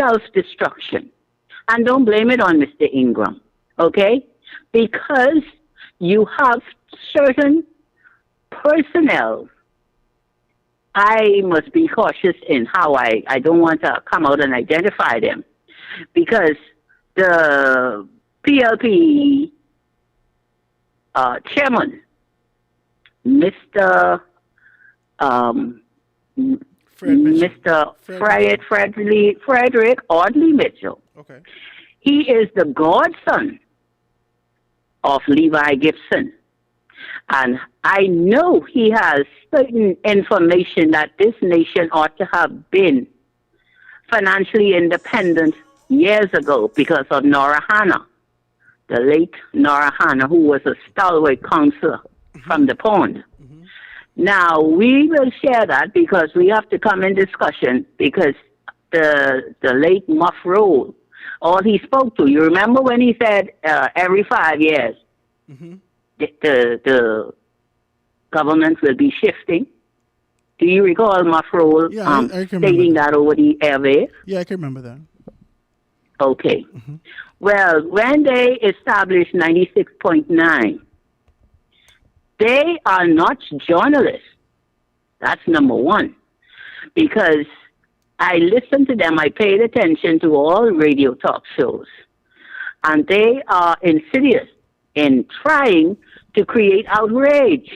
self-destruction. And don't blame it on Mr. Ingram, okay? Because you have certain personnel. I must be cautious in how I don't want to come out and identify them, because the PLP chairman, Mr. Frederick Audley Mitchell. Okay. He is the godson of Levi Gibson. And I know he has certain information that this nation ought to have been financially independent years ago because of Nora Hanna, the late Nora Hanna, who was a stalwart counselor from the Pond. Now, we will share that because we have to come in discussion, because the late Muff Roll, all he spoke to, you remember when he said every 5 years the government will be shifting? Do you recall Muff Roll I can stating that over the airwaves? Yeah, I can remember that. Okay. Well, when they established 96.9, they are not journalists. That's number one. Because I listened to them, I paid attention to all radio talk shows, and they are insidious in trying to create outrage.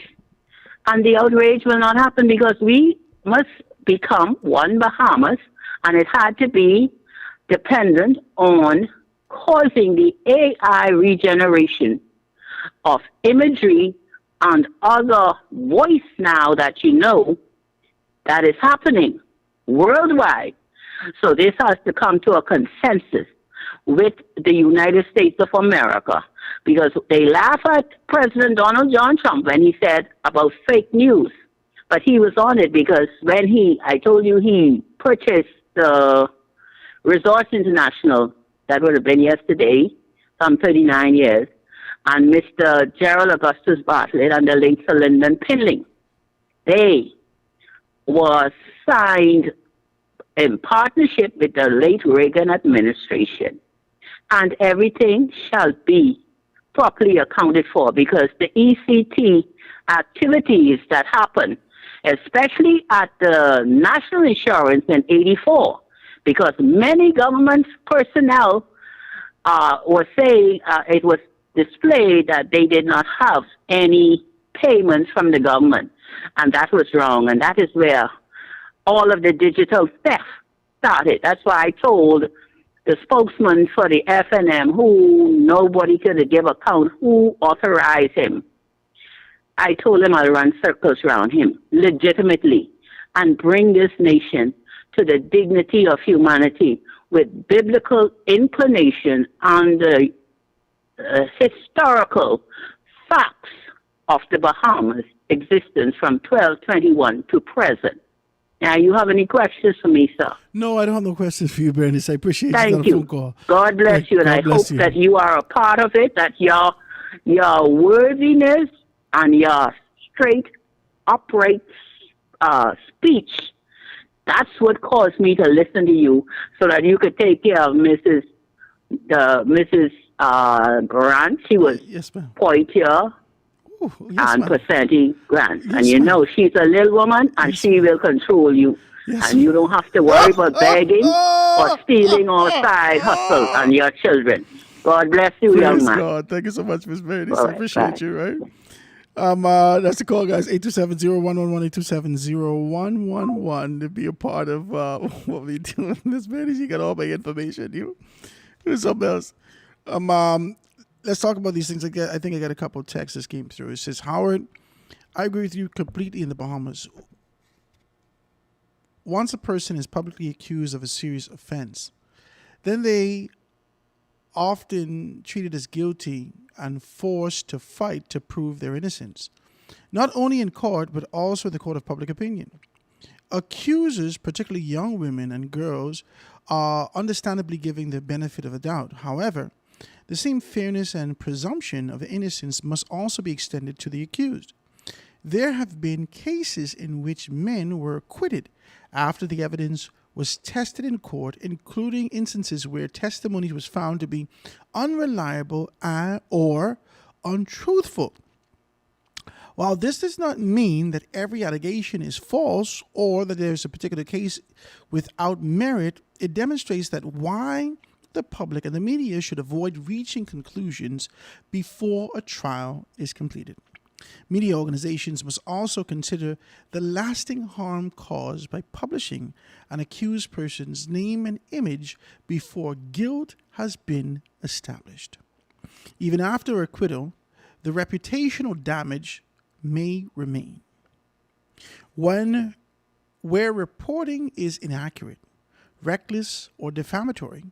And the outrage will not happen because we must become one Bahamas, and it had to be dependent on causing the AI regeneration of imagery and other voice now that you know that is happening worldwide. So this has to come to a consensus with the United States of America, because they laugh at President Donald John Trump when he said about fake news. But he was on it because when I told you he purchased the Resorts International, that would have been yesterday, some 39 years, and Mr. Gerald Augustus Bartlett and the late Sir Lyndon Pinling. They was signed in partnership with the late Reagan administration. And everything shall be properly accounted for, because the ECT activities that happen, especially at the National Insurance in 84, because many government personnel were saying it was displayed that they did not have any payments from the government, and that was wrong, and that is where all of the digital theft started. That's why I told the spokesman for the FNM, who nobody could give account who authorized him. I told him I'll run circles around him legitimately and bring this nation to the dignity of humanity with biblical inclination and the historical facts of the Bahamas' existence from 1221 to present. Now, you have any questions for me, sir? No, I don't have no questions for you, Bernice. I appreciate Thank you. you. Phone call. God bless you, and I hope that you are a part of it, that your worthiness and your straight, upright speech, that's what caused me to listen to you, so that you could take care of Mrs. Grant. She was Yes, ma'am. poitier, and presenting grants. And you know, she's a little woman, and she will control you. And you don't have to worry about begging or stealing or side hustles on your children. God bless you, young Praise man. God. Thank you so much, Miss Meredith. All I right, appreciate bye. you, right? That's the call, guys. 827-0111, 827-0111 to be a part of what we do. Miss Meredith, you got all my information. You do something else. Let's talk about these things. I think I got a couple of texts that came through. It says, Howard, I agree with you completely in the Bahamas. Once a person is publicly accused of a serious offense, then they often treated as guilty and forced to fight to prove their innocence, not only in court, but also in the court of public opinion. Accusers, particularly young women and girls, are understandably giving the benefit of the doubt. However, the same fairness and presumption of innocence must also be extended to the accused. There have been cases in which men were acquitted after the evidence was tested in court, including instances where testimony was found to be unreliable or untruthful. While this does not mean that every allegation is false or that there is a particular case without merit, it demonstrates that why the public and the media should avoid reaching conclusions before a trial is completed. Media organizations must also consider the lasting harm caused by publishing an accused person's name and image before guilt has been established. Even after acquittal, the reputational damage may remain. Where reporting is inaccurate, reckless, or defamatory,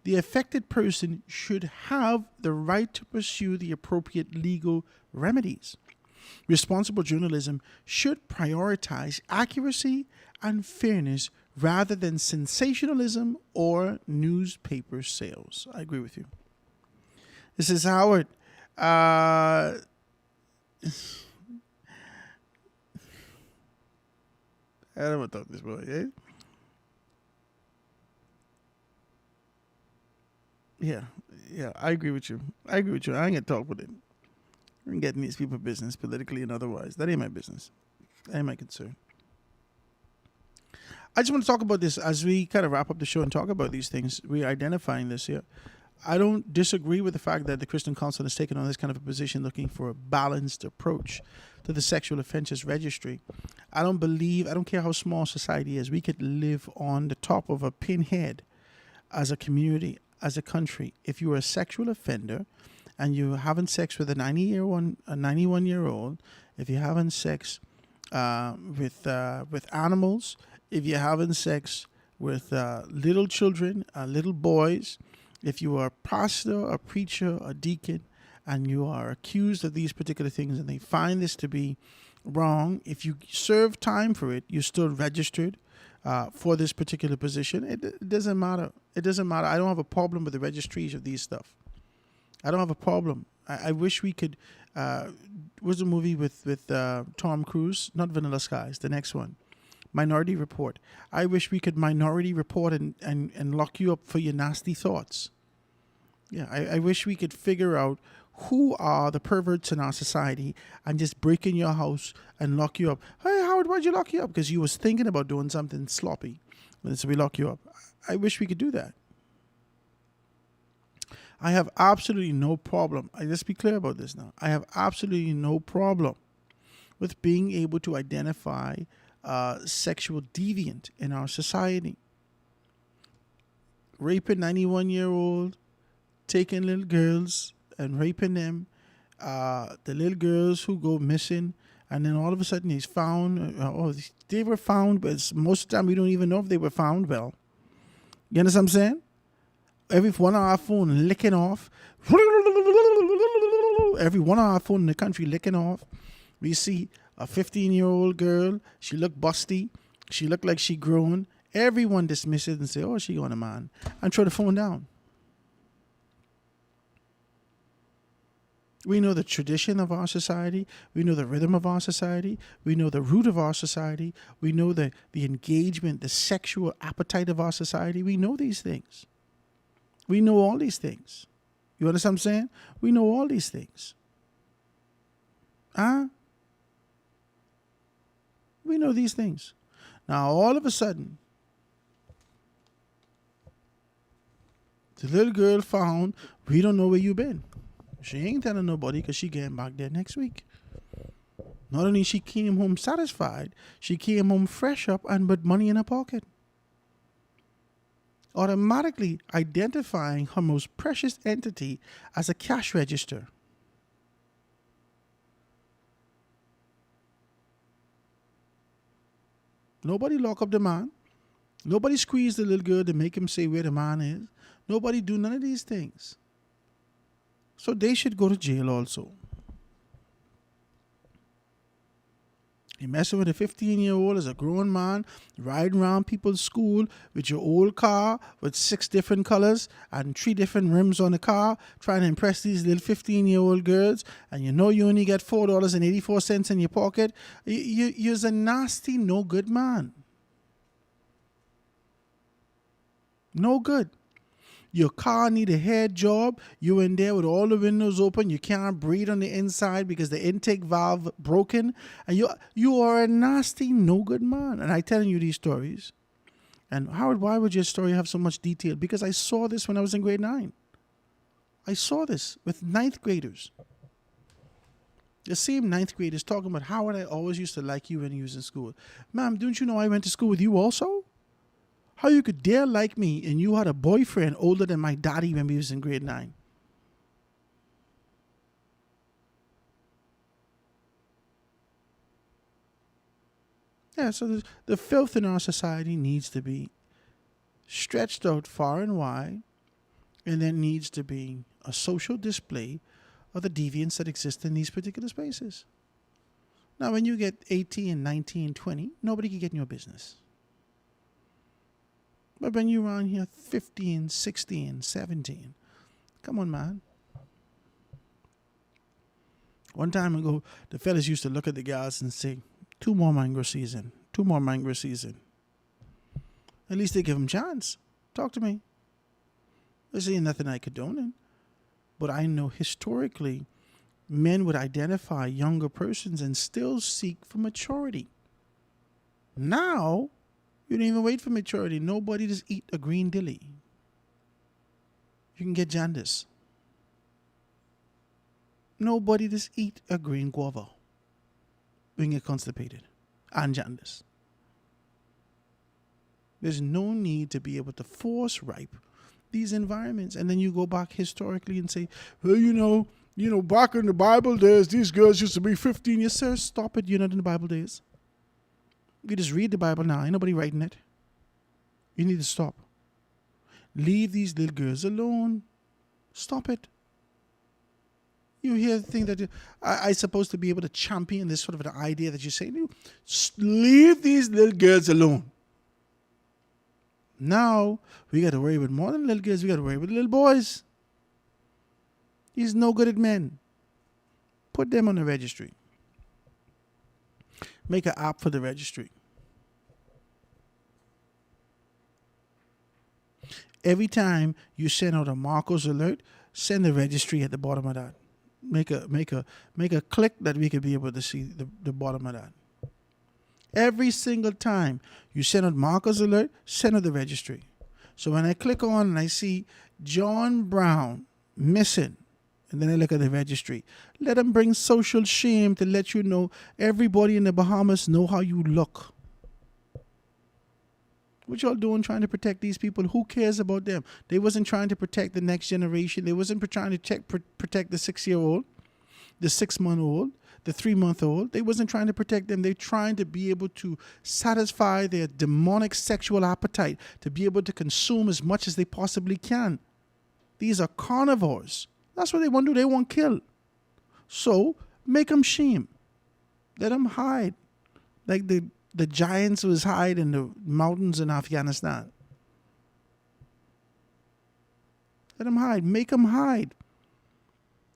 the affected person should have the right to pursue the appropriate legal remedies. Responsible journalism should prioritize accuracy and fairness rather than sensationalism or newspaper sales. I agree with you. This is Howard. I don't want to talk this way, eh? Yeah, I agree with you. I ain't gonna talk with it. I'm getting these people business politically and otherwise. That ain't my business. That ain't my concern. I just want to talk about this as we kind of wrap up the show and talk about these things. We're identifying this here. I don't disagree with the fact that the Christian Council has taken on this kind of a position looking for a balanced approach to the sexual offenses registry. I don't care how small society is, we could live on the top of a pinhead as a community, as a country. If you are a sexual offender and you're having sex with a 91-year-old, if you're having sex with animals, if you're having sex with little children, little boys, if you are a pastor, a preacher, a deacon, and you are accused of these particular things and they find this to be wrong, if you serve time for it, you're still registered for this particular position. It doesn't matter. It doesn't matter. I don't have a problem with the registries of these stuff. I don't have a problem. I wish we could. What's the movie with Tom Cruise? Not Vanilla Skies. The next one, Minority Report. I wish we could Minority Report and lock you up for your nasty thoughts. Yeah, I wish we could figure out who are the perverts in our society and just break in your house and lock you up. Hey, Howard, why'd you lock you up? Because you was thinking about doing something sloppy. And so we lock you up. I wish we could do that. I have absolutely no problem. Let's be clear about this now. I have absolutely no problem with being able to identify sexual deviant in our society. Raping 91-year-old, taking little girls and raping them, the little girls who go missing, and then all of a sudden he's found. They were found, but most of the time we don't even know if they were found well. You understand what I'm saying? Every one on our phone licking off. Every one on our phone in the country licking off. We see a 15-year-old girl. She look busty. She look like she grown. Everyone dismisses and say, "Oh, she on a man," and throw the phone down. We know the tradition of our society. We know the rhythm of our society. We know the root of our society. We know the engagement, the sexual appetite of our society. We know these things. We know all these things. You understand what I'm saying? We know all these things. Huh? We know these things. Now, all of a sudden, the little girl found, we don't know where you been. She ain't telling nobody because she getting back there next week. Not only she came home satisfied, she came home fresh up and with money in her pocket. Automatically identifying her most precious entity as a cash register. Nobody lock up the man. Nobody squeeze the little girl to make him say where the man is. Nobody do none of these things. So they should go to jail also. You messing with a 15-year-old as a grown man, riding around people's school with your old car with 6 different colors and 3 different rims on the car, trying to impress these little 15-year-old girls, and you know you only get $4.84 in your pocket. You're a nasty, no good man. No good. Your car need a hair job. You in there with all the windows open. You can't breathe on the inside because the intake valve broken. And you are a nasty, no good man. And I telling you these stories. And Howard, why would your story have so much detail? Because I saw this when I was in grade 9. I saw this with 9th graders. The same 9th graders talking about, Howard, I always used to like you when you was in school. Ma'am, don't you know I went to school with you also? How you could dare like me and you had a boyfriend older than my daddy when we was in grade 9? Yeah, so the filth in our society needs to be stretched out far and wide, and there needs to be a social display of the deviance that exists in these particular spaces. Now, when you get 18, 19, 20, nobody can get in your business. But when you're around here 15, 16, 17, come on, man. One time ago, the fellas used to look at the guys and say, 2 more mango season, 2 more mango season. At least they give them a chance. Talk to me. This ain't nothing I condone in. But I know historically, men would identify younger persons and still seek for maturity. Now, you don't even wait for maturity. Nobody just eat a green dilly. You can get jaundice. Nobody just eat a green guava. You can get constipated and jaundice. There's no need to be able to force ripe these environments. And then you go back historically and say, well, you know, back in the Bible days, these girls used to be 15 years. Sir, stop it. You're not in the Bible days. You just read the Bible now. Ain't nobody writing it. You need to stop. Leave these little girls alone. Stop it. You hear the thing that I'm supposed to be able to champion this sort of an idea that you say, no, leave these little girls alone. Now, we got to worry with more than little girls. We got to worry with little boys. He's no good at men. Put them on the registry. Make an app for the registry. Every time you send out a Marcos alert, send the registry at the bottom of that. Make a click that we could be able to see the bottom of that. Every single time you send out Marcos alert, send out the registry. So when I click on and I see John Brown missing, and then I look at the registry, let them bring social shame to let you know everybody in the Bahamas know how you look. What y'all doing trying to protect these people? Who cares about them? They wasn't trying to protect the next generation. They wasn't trying to protect the 6-year-old, the 6-month-old, the 3-month-old. They wasn't trying to protect them. They're trying to be able to satisfy their demonic sexual appetite, to be able to consume as much as they possibly can. These are carnivores. That's what they want to do. They want to kill. So make them shame. Let them hide. Like the giants was hide in the mountains in Afghanistan. Let them hide. Make them hide.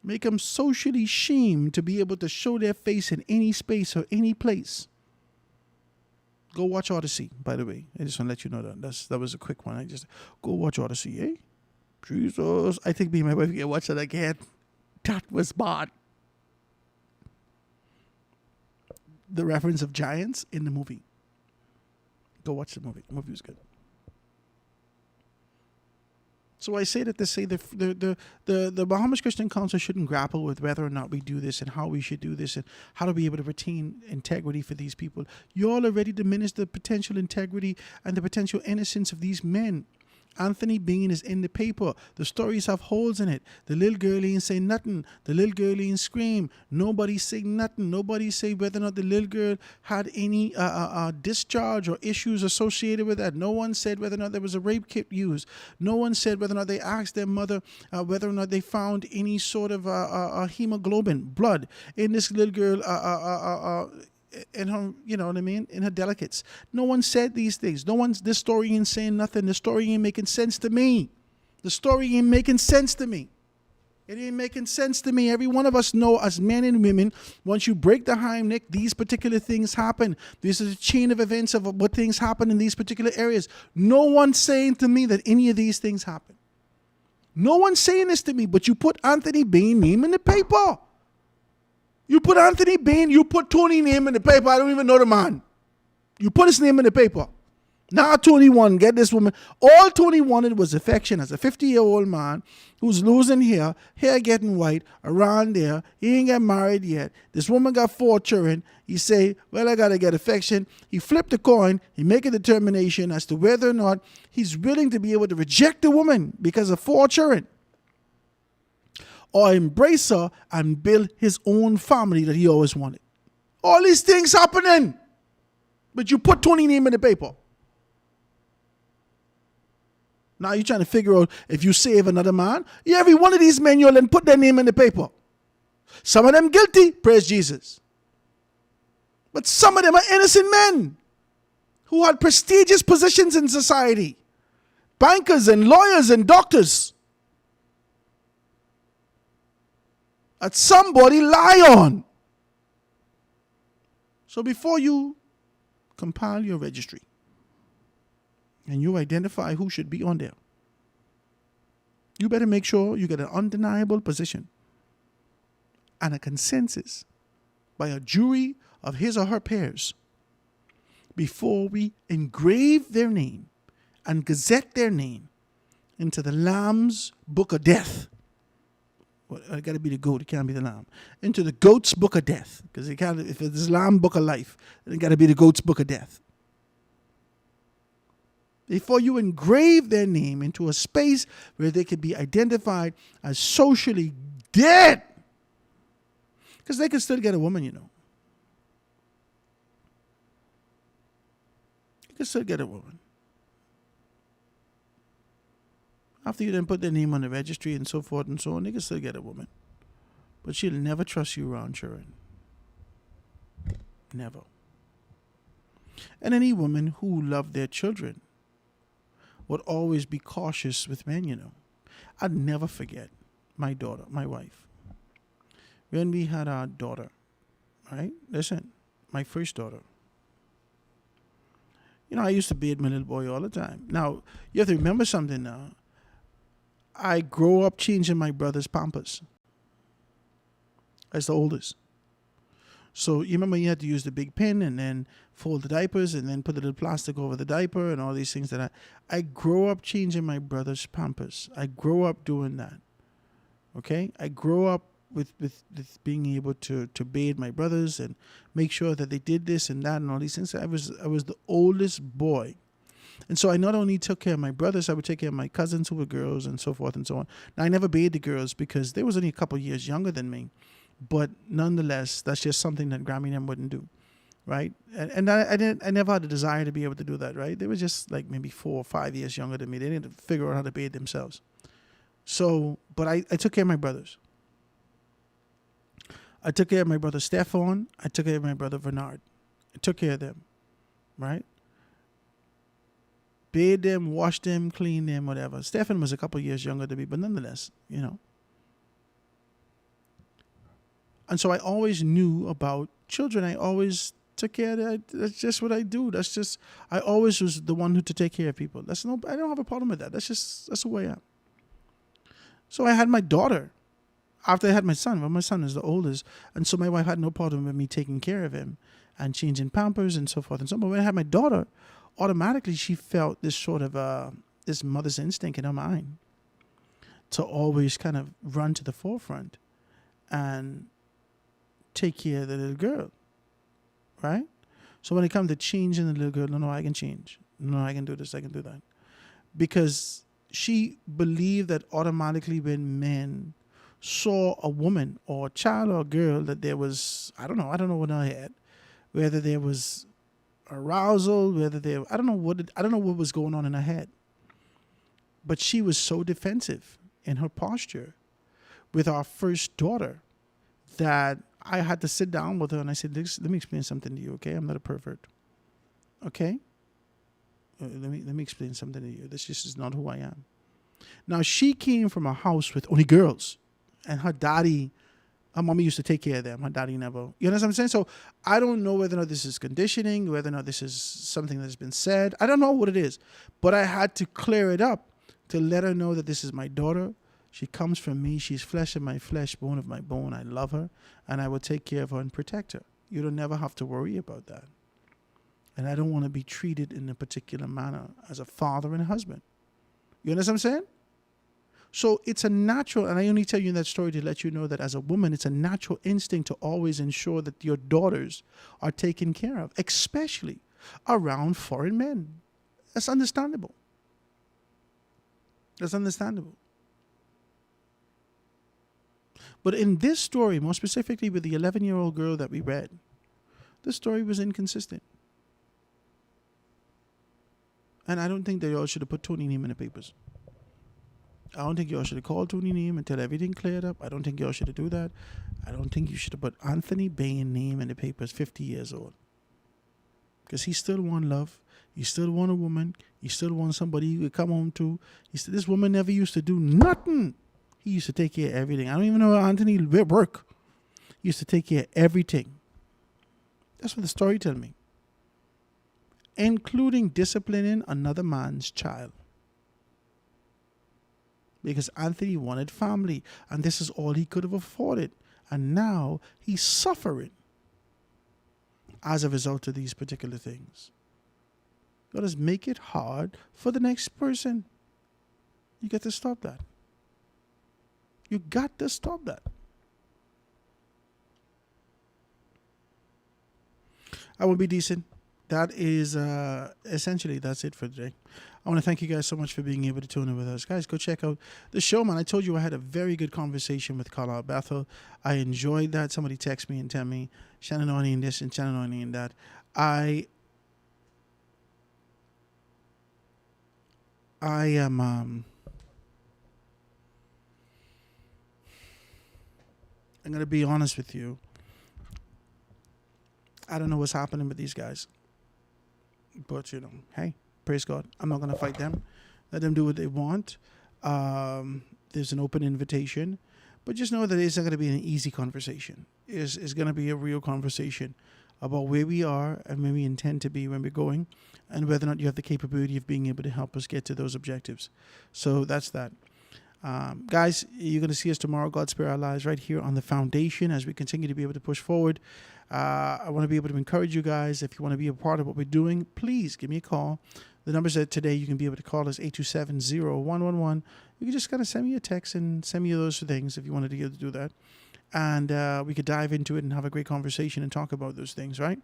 Make them socially shamed to be able to show their face in any space or any place. Go watch Odyssey, by the way. I just want to let you know that was a quick one. Go watch Odyssey, eh? Jesus. I think me and my wife can watch that again. That was bad. the reference of giants in the movie. Go watch the movie. The movie was good. So I say that to say the Bahamas Christian Council shouldn't grapple with whether or not we do this and how we should do this and how to be able to retain integrity for these people. You all already diminished the potential integrity and the potential innocence of these men. Anthony Bean is in the paper. The stories have holes in it. The little girl ain't say nothing. The little girl ain't scream. Nobody say nothing. Nobody say whether or not the little girl had any discharge or issues associated with that. No one said whether or not there was a rape kit used. No one said whether or not they asked their mother whether or not they found any sort of hemoglobin, blood in this little girl in her, you know what I mean, in her delicates. No one said these things. This story ain't saying nothing. The story ain't making sense to me. The story ain't making sense to me. It ain't making sense to me. Every one of us know, as men and women, once you break the Heimlich, these particular things happen. This is a chain of events of what things happen in these particular areas. No one's saying to me that any of these things happen. No one's saying this to me, but you put Anthony Bean name in the paper. You put Anthony Bean, you put Tony name in the paper. I don't even know the man. You put his name in the paper. Now Tony won, get this woman. All Tony wanted was affection as a 50-year-old man who's losing hair getting white, around there. He ain't got married yet. This woman got 4 children. He say, well, I got to get affection. He flipped the coin. He make a determination as to whether or not he's willing to be able to reject the woman because of 4 children, or embrace her and build his own family that he always wanted. All these things happening. But you put Tony name in the paper. Now you're trying to figure out if you save another man. Yeah, every one of these men, you'll then put their name in the paper. Some of them guilty, praise Jesus. But some of them are innocent men who had prestigious positions in society. Bankers and lawyers and doctors. That somebody lie on. So before you compile your registry and you identify who should be on there, you better make sure you get an undeniable position and a consensus by a jury of his or her peers before we engrave their name and gazette their name into the Lamb's Book of Death. Well, it got to be the goat. It can't be the lamb. Into the goat's book of death, because it can't. If it's the lamb book of life, then it got to be the goat's book of death. Before you engrave their name into a space where they can be identified as socially dead, because they can still get a woman, you know. You can still get a woman. After you then put their name on the registry and so forth and so on, they can still get a woman. But she'll never trust you around children. Never. And any woman who loved their children would always be cautious with men, you know. I'd never forget my daughter, my wife. When we had our daughter, right? Listen, my first daughter. You know, I used to bathe my little boy all the time. Now, you have to remember something now. I grew up changing my brother's Pampers as the oldest. So you remember you had to use the big pen and then fold the diapers and then put a little plastic over the diaper and all these things that I grew up changing my brother's Pampers. I grew up doing that. Okay? I grew up with being able to bathe my brothers and make sure that they did this and that and all these things. I was the oldest boy. And so I not only took care of my brothers, I would take care of my cousins who were girls and so forth and so on. Now, I never bathed the girls because they was only a couple of years younger than me. But nonetheless, that's just something that Grammy and them wouldn't do, right? And I never had the desire to be able to do that, right? They were just like maybe 4 or 5 years younger than me. They didn't figure out how to bathe themselves. So, but I took care of my brothers. I took care of my brother Stefan. I took care of my brother Bernard. I took care of them, right? Bathe them, wash them, clean them, whatever. Stefan was a couple of years younger than me, but nonetheless, you know. And so I always knew about children. I always took care of that. That's just what I do. I always was the one to take care of people. I don't have a problem with that. That's who I am. So I had my daughter. after I had my son, well, my son is the oldest, and so my wife had no problem with me taking care of him and changing Pampers and so forth and so on. But when I had my daughter, automatically she felt this sort of this mother's instinct in her mind to always kind of run to the forefront and take care of the little girl, right? So when it comes to changing the little girl, no, I can change. No, I can do this, I can do that. Because she believed that automatically when men saw a woman or a child or a girl that there was, I don't know what I had, whether there was arousal, I don't know what was going on in her head. But she was so defensive in her posture with our first daughter that I had to sit down with her and I said, let me explain something to you, okay? I'm not a pervert, okay? Let me explain something to you. This just is not who I am. Now, she came from a house with only girls, and her mommy used to take care of them. Her daddy never. You know what I'm saying? So I don't know whether or not this is conditioning, whether or not this is something that's been said. I don't know what it is, but I had to clear it up to let her know that this is my daughter. She comes from me. She's flesh of my flesh, bone of my bone. I love her, and I will take care of her and protect her. You don't never have to worry about that. And I don't want to be treated in a particular manner as a father and a husband. You understand what I'm saying? So it's a natural, and I only tell you that story to let you know that as a woman, it's a natural instinct to always ensure that your daughters are taken care of, especially around foreign men. That's understandable. That's understandable. But in this story, more specifically with the 11-year-old girl that we read, the story was inconsistent. And I don't think that y'all should have put Tony's name in the papers. I don't think y'all should have called Tony's name until everything cleared up. I don't think y'all should have do that. I don't think you should have put Anthony Bain's name in the papers 50 years old. Because he still want love. He still want a woman. He still want somebody he could come home to. This woman never used to do nothing. He used to take care of everything. I don't even know how Anthony work. He used to take care of everything. That's what the story tells me. Including disciplining another man's child. Because Anthony wanted family, and this is all he could have afforded. And now he's suffering as a result of these particular things. God does make it hard for the next person. You got to stop that. You got to stop that. I will be decent. That is essentially that's it for today. I want to thank you guys so much for being able to tune in with us. Guys, go check out the show, man. I told you I had a very good conversation with Carla Bethel. I enjoyed that. Somebody text me and tell me, Shannon Orney and this and Shannon Orney and that. I am I'm going to be honest with you. I don't know what's happening with these guys. But, hey, praise God. I'm not going to fight them. Let them do what they want. There's an open invitation. But just know that it's not going to be an easy conversation. It's going to be a real conversation about where we are and where we intend to be when we're going, and whether or not you have the capability of being able to help us get to those objectives. So that's that. Guys, you're going to see us tomorrow, God Spare Our Lives, right here on The Foundation as we continue to be able to push forward. I want to be able to encourage you guys. If you want to be a part of what we're doing, please give me a call. The numbers that today you can be able to call us 827-0111. You can just kind of send me a text and send me those things if you wanted to be able to do that. And we could dive into it and have a great conversation and talk about those things, right?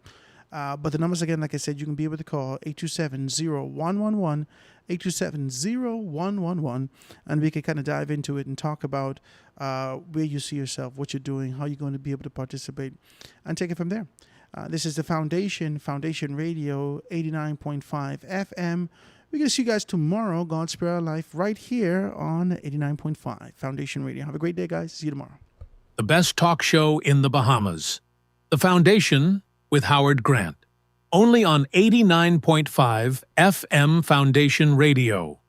But the numbers, again, like I said, you can be able to call 827-0111, 827-0111, and we can kind of dive into it and talk about where you see yourself, what you're doing, how you're going to be able to participate, and take it from there. This is the Foundation Radio, 89.5 FM. We're going to see you guys tomorrow, God Spare Our Life, right here on 89.5 Foundation Radio. Have a great day, guys. See you tomorrow. The best talk show in the Bahamas. The Foundation with Howard Grant. Only on 89.5 FM Foundation Radio.